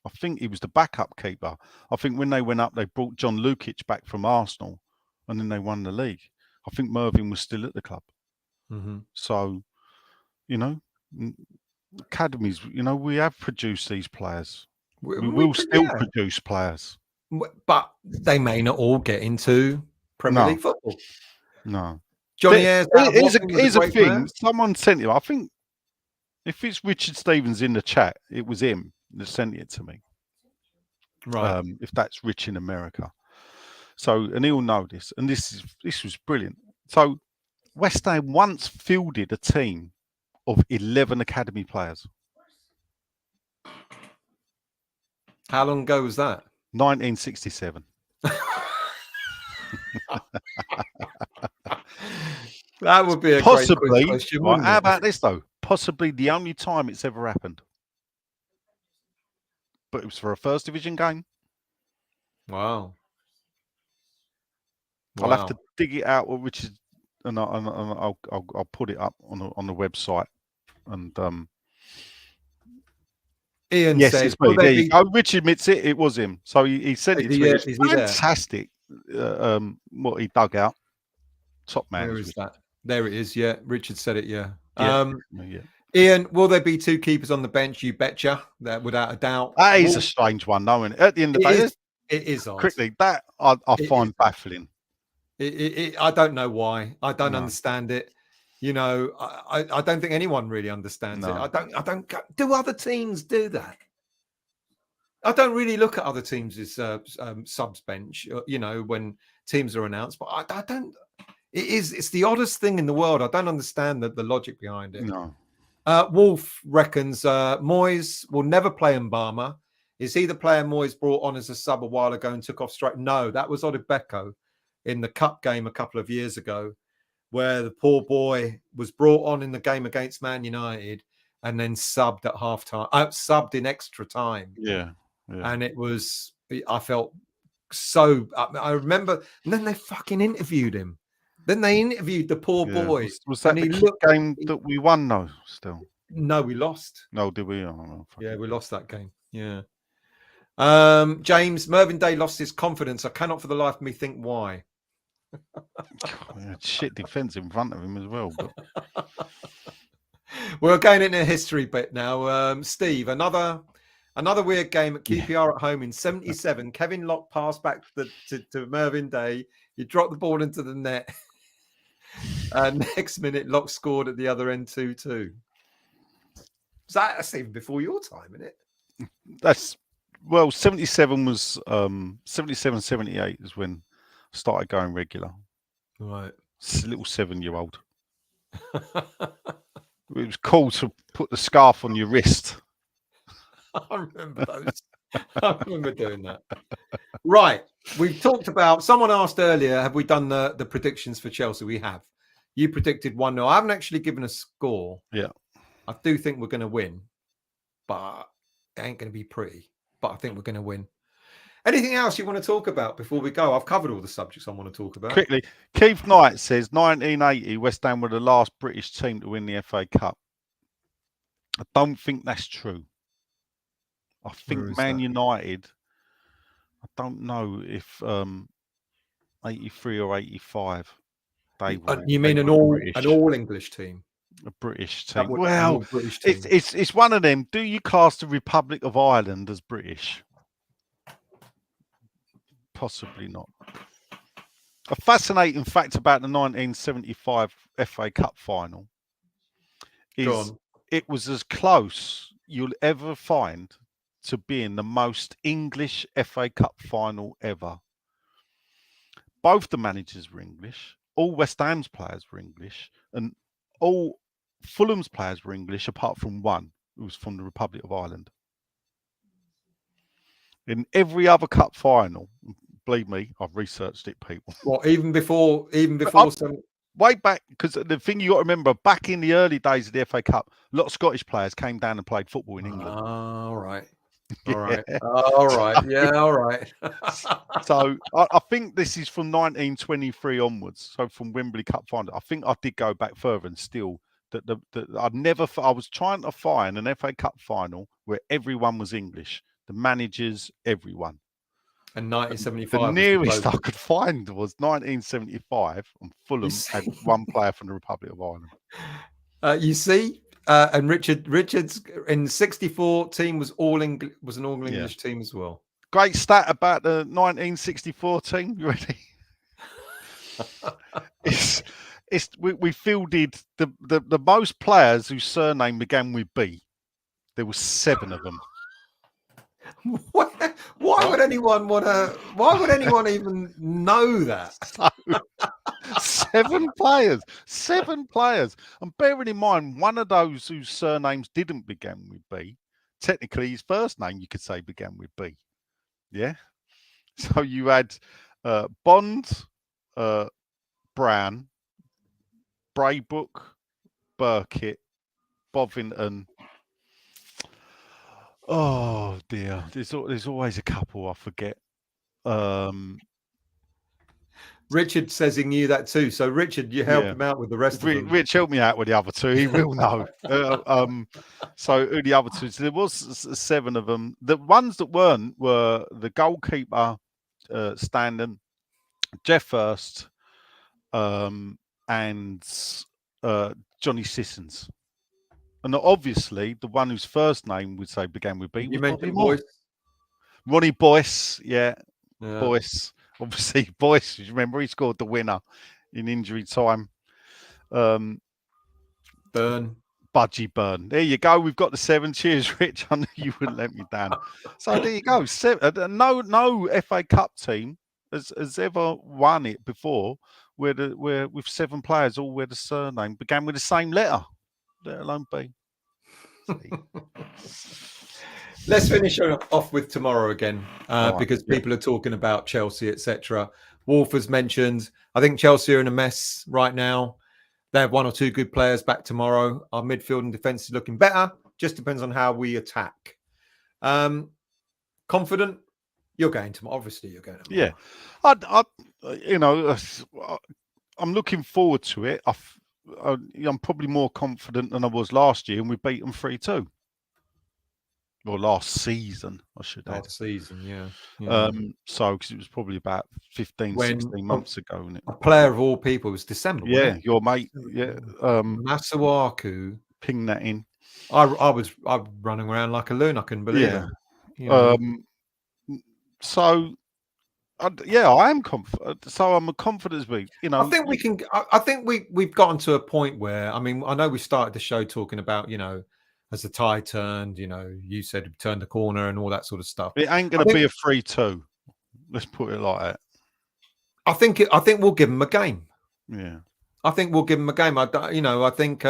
I think he was the backup keeper. I think when they went up, they brought John Lukic back from Arsenal and then they won the league. I think Mervyn was still at the club. Mm-hmm. So, you know, academies, you know, we have produced these players. We will still produce players. But they may not all get into Premier League football. No. Johnny Ayres. Here's a thing. Player. Someone sent him. I think if it's Richard Stevens in the chat, it was him that sent it to me. Right. If that's Rich in America. So, and he'll know this. And this was brilliant. So, West Ham once fielded a team of 11 academy players. How long ago was that? 1967. That would be a possibly. Great question, how about this though? Possibly the only time it's ever happened. But it was for a first division game. Wow. I'll have to dig it out, which is, and I'll put it up on the website. And Ian yes, says, there you go. Rich admits it. It was him. So he sent it to me. It's fantastic. What he dug out. Top man. Where is that? There it is. Yeah, Richard said it. Yeah. Yeah. Ian, will there be 2 keepers on the bench? You betcha. That without a doubt. That is a strange one, though. At the end of the day, it is odd. Quickly, that I find baffling. I don't know why. I don't understand it. You know, I don't think anyone really understands it. I don't. Do other teams do that? I don't really look at other teams as subs bench, you know, when teams are announced. But I don't. It's the oddest thing in the world. I don't understand the logic behind it. No. Wolf reckons Moyes will never play Mbama. Is he the player Moyes brought on as a sub a while ago and took off straight? No, that was Odebeko in the cup game a couple of years ago, where the poor boy was brought on in the game against Man United and then subbed at halftime, subbed in extra time. Yeah. And it was, I felt so, I remember, and then they fucking interviewed him. Then they interviewed the poor boy. Was that the game that we won, though, still? No, we lost. No, did we? Oh, no, yeah, we lost that game. Yeah. James, Mervyn Day lost his confidence. I cannot for the life of me think why. Shit defence in front of him as well. But... We're going into a history bit now. Steve, another weird game at QPR at home in 77. Kevin Locke passed back to Mervyn Day. You dropped the ball into the net. Next minute, Locke scored at the other end 2-2. That's even before your time, isn't it? That's, well, 77 was 77, 78 is when I started going regular. Right. It's a little 7-year-old. It was cool to put the scarf on your wrist. I remember those. I remember doing that. Right. We've talked about, someone asked earlier, have we done the predictions for Chelsea? We have. You predicted 1-0. I haven't actually given a score. Yeah. I do think we're going to win, but it ain't going to be pretty. But I think we're going to win. Anything else you want to talk about before we go? I've covered all the subjects I want to talk about. Quickly, Keith Knight says 1980 West Ham were the last British team to win the FA Cup. I don't think that's true. I think Man United, I don't know if 83 or 85. They were. You mean an all English team? A British team. Well, British team. It's one of them. Do you class the Republic of Ireland as British? Possibly not. A fascinating fact about the 1975 FA Cup final is it was as close you'll ever find to being the most English FA Cup final ever. Both the managers were English. All West Ham's players were English. And all Fulham's players were English, apart from one who was from the Republic of Ireland. In every other cup final, believe me, I've researched it, people. What, even before way back, because the thing you got to remember, back in the early days of the FA Cup, a lot of Scottish players came down and played football in England. All right. All right. All right. Yeah, all right. So I think this is from 1923 onwards. So from Wembley Cup final. I think I did go back further and still that I was trying to find an FA Cup final where everyone was English. The managers, everyone. And 1975. The nearest I could find was 1975, and Fulham had one player from the Republic of Ireland. You see, and Richards in '64 team was an all English team as well. Great stat about the 1964 team. You ready? We fielded the most players whose surname began with B. There were 7 of them. Why would anyone want to? Why would anyone even know that? 7 players, 7 players, and bearing in mind one of those whose surnames didn't begin with B. Technically, his first name you could say began with B. Yeah. So you had Bond, Brown, Braybrook, Burkitt, Bovington. Oh dear, there's always a couple I forget. Richard says he knew that too. So Richard, you helped him out with the rest of them. Rich helped me out with the other 2. He will know. So the other 2, so there was 7 of them. The ones that weren't were the goalkeeper, Standen, Jeff Hurst, and Johnny Sissons. And obviously, the one whose first name would say began with B. You mentioned Boyce. Ronnie Boyce, yeah. Boyce. Obviously, Boyce, you remember, he scored the winner in injury time. Byrne. budgie burn. There you go. We've got the 7. Cheers, Rich. I knew you wouldn't let me down. So there you go. No FA Cup team has ever won it before where with 7 players all where the surname began with the same letter, let alone B. Let's finish off with tomorrow again, because Yeah. people are talking about Chelsea, etc. Wolf has mentioned, I think Chelsea are in a mess right now. They have 1 or 2 good players back tomorrow. Our midfield and defence is looking better. Just depends on how we attack. Confident? You're going tomorrow. Obviously, you're going tomorrow. Yeah. I'm looking forward to it. I'm probably more confident than I was last year, and we beat them 3-2. Or last season, I should add. Last season, yeah. So, because it was probably about 16 months ago, wasn't it? A player of all people, it was December, Yeah, wasn't it? your mate, yeah. Masuaku. Ping that in. I was running around like a loon. I couldn't believe it. So, I am confident. So I'm confident as we, I think we can. I think we've gotten to a point where, I mean, I know we started the show talking about, as the tide turned, you said it turned the corner and all that sort of stuff. It ain't going to be a 3-2. Let's put it like that. I think we'll give them a game. Yeah. I think we'll give them a game. I think,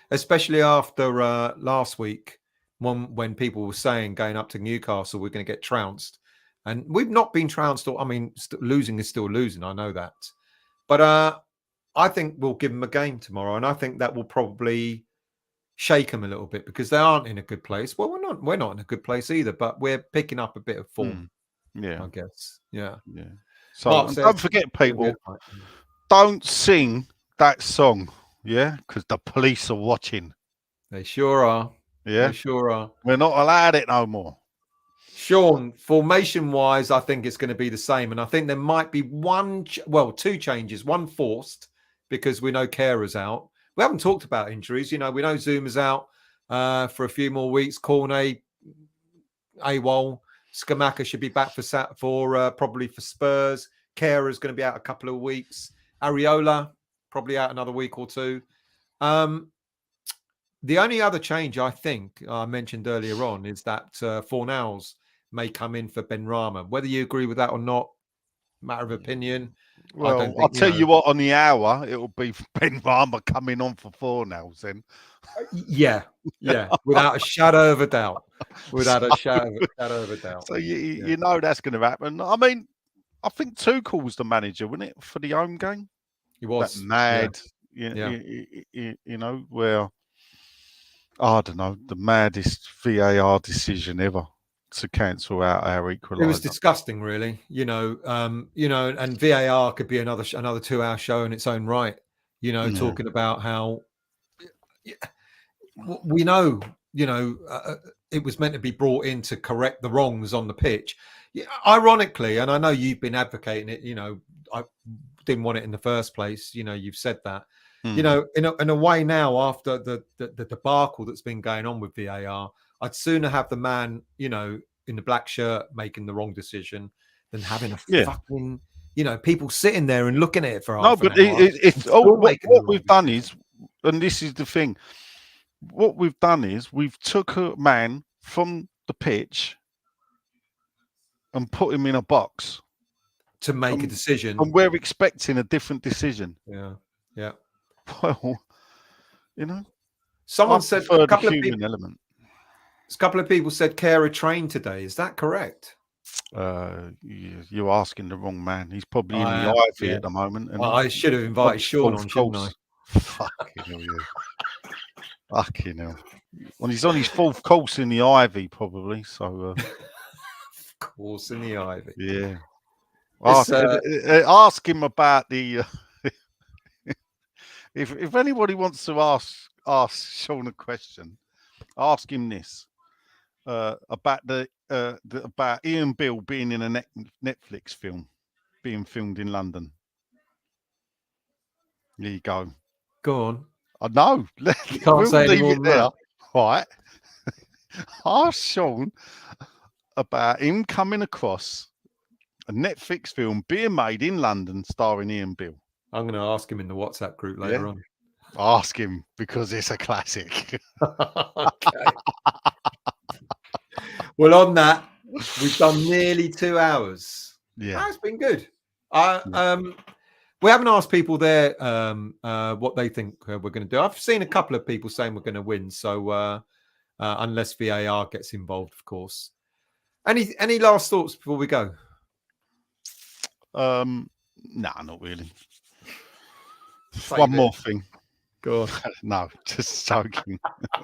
especially after last week, when people were saying going up to Newcastle, we're going to get trounced. And we've not been trounced. Losing is still losing. I know that. But I think we'll give them a game tomorrow. And I think that will probably shake them a little bit because they aren't in a good place. Well, we're not in a good place either, but we're picking up a bit of form. Yeah. I guess. Yeah. Yeah. So don't forget, people, don't sing that song. Yeah. Because the police are watching. They sure are. Yeah. They sure are. We're not allowed it no more. Sean, formation-wise, I think it's going to be the same. And I think there might be 2 changes. One forced because we know Carer's out. We haven't talked about injuries. We know Zuma's out for a few more weeks. Cornet, AWOL. Skamaka should be back for probably for Spurs. Carer's going to be out a couple of weeks. Areola, probably out another week or 2. The only other change I think I mentioned earlier on is that Fornals may come in for Benrahma. Whether you agree with that or not, matter of opinion. Well, I'll tell you what, on the hour, it'll be Benrahma coming on for Fornals then. Yeah. Without a shadow of a doubt. Without a shadow of a doubt. So you know that's going to happen. I mean, I think Tuchel's the manager, wasn't it, for the home game? He was. That mad, where, I don't know, the maddest VAR decision ever to cancel out our equaliser. It was disgusting, really. And VAR could be another 2-hour show in its own right. Talking about how we know, it was meant to be brought in to correct the wrongs on the pitch. Ironically, and I know you've been advocating it. I didn't want it in the first place. You've said that. In a way now, after the debacle that's been going on with VAR, I'd sooner have the man, in the black shirt making the wrong decision than having a fucking, people sitting there and looking at it for half an hour. What we've done is, and this is the thing, what we've done is we've took a man from the pitch and put him in a box to make a decision, and we're expecting a different decision. Yeah. Well, someone said a couple of people said Kara trained today. Is that correct? You're asking the wrong man. He's probably in the Ivy at the moment. And I should have invited Sean on, shouldn't I? Fucking hell, Fucking hell. Well, he's on his 4th course in the Ivy, probably. So, of course, in the Ivy. Yeah. Ask him about the. If anybody wants to ask Sean a question, ask him this about about Ian Bill being in a Netflix film being filmed in London. There you go. Go on. I know. You can't say any more than that. Right. Ask Sean about him coming across a Netflix film being made in London starring Ian Bill. I'm going to ask him in the WhatsApp group later on. Ask him, because it's a classic. Okay. Well, on that, we've done nearly 2 hours. Yeah. That's been good. We haven't asked people there what they think we're going to do. I've seen a couple of people saying we're going to win. So unless VAR gets involved, of course. Any last thoughts before we go? Nah, not really. Save One it. more thing. Go on. No, just joking.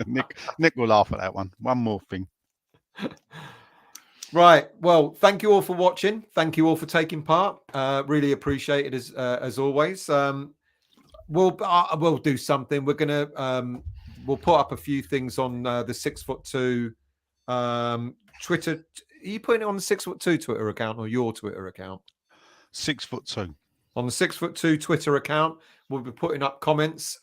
Nick will laugh at that one. One more thing. Right. Well, thank you all for watching. Thank you all for taking part. Really appreciate it as always. We'll do something. We're gonna we'll put up a few things on the 6'2" Twitter. Are you putting it on the 6'2" Twitter account or your Twitter account? 6'2". On the 6'2" Twitter account, we'll be putting up comments,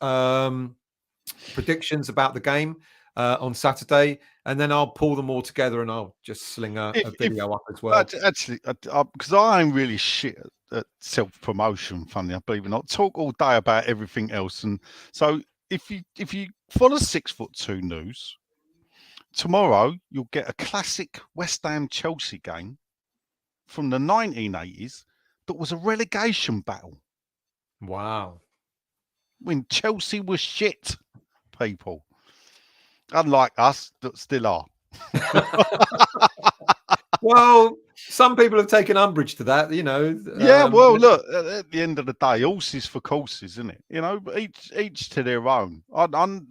predictions about the game on Saturday, and then I'll pull them all together and I'll just sling a video up as well. Actually, because I ain't really shit at self-promotion, funny, I believe it or not. Talk all day about everything else, and so if you follow 6'2" news, tomorrow you'll get a classic West Ham Chelsea game from the 1980s that was a relegation battle. Wow. When Chelsea was shit, people. Unlike us, that still are. Well, some people have taken umbrage to that, you know. Yeah, well, look, at the end of the day, horses for courses, isn't it? You know, each to their own. I don't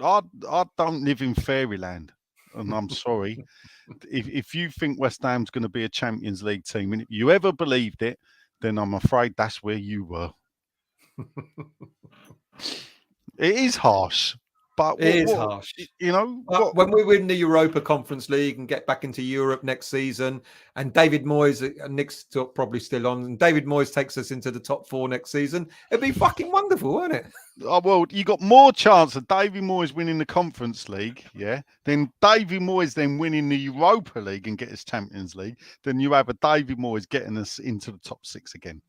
live in fairyland, and I'm sorry. If you think West Ham's going to be a Champions League team, and if you ever believed it, then I'm afraid that's where you were. It is harsh. But it is harsh. You know, when we win the Europa Conference League and get back into Europe next season, and David Moyes, Nick's probably still on, and David Moyes takes us into the top 4 next season, it'd be fucking wonderful, wouldn't it? Oh, well, you got more chance of David Moyes winning the Conference League, yeah, than David Moyes then winning the Europa League and get us Champions League, than you have a David Moyes getting us into the top 6 again.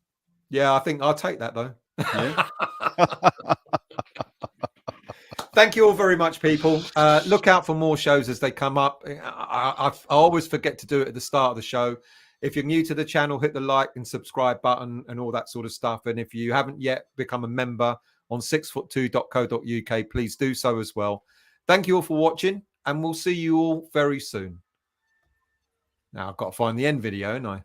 Yeah, I think I'll take that though. Yeah. Thank you all very much, people. Look out for more shows as they come up. I always forget to do it at the start of the show. If you're new to the channel, hit the like and subscribe button and all that sort of stuff. And if you haven't yet become a member on 6foot2.co.uk, please do so as well. Thank you all for watching, and we'll see you all very soon. Now, I've got to find the end video, haven't I?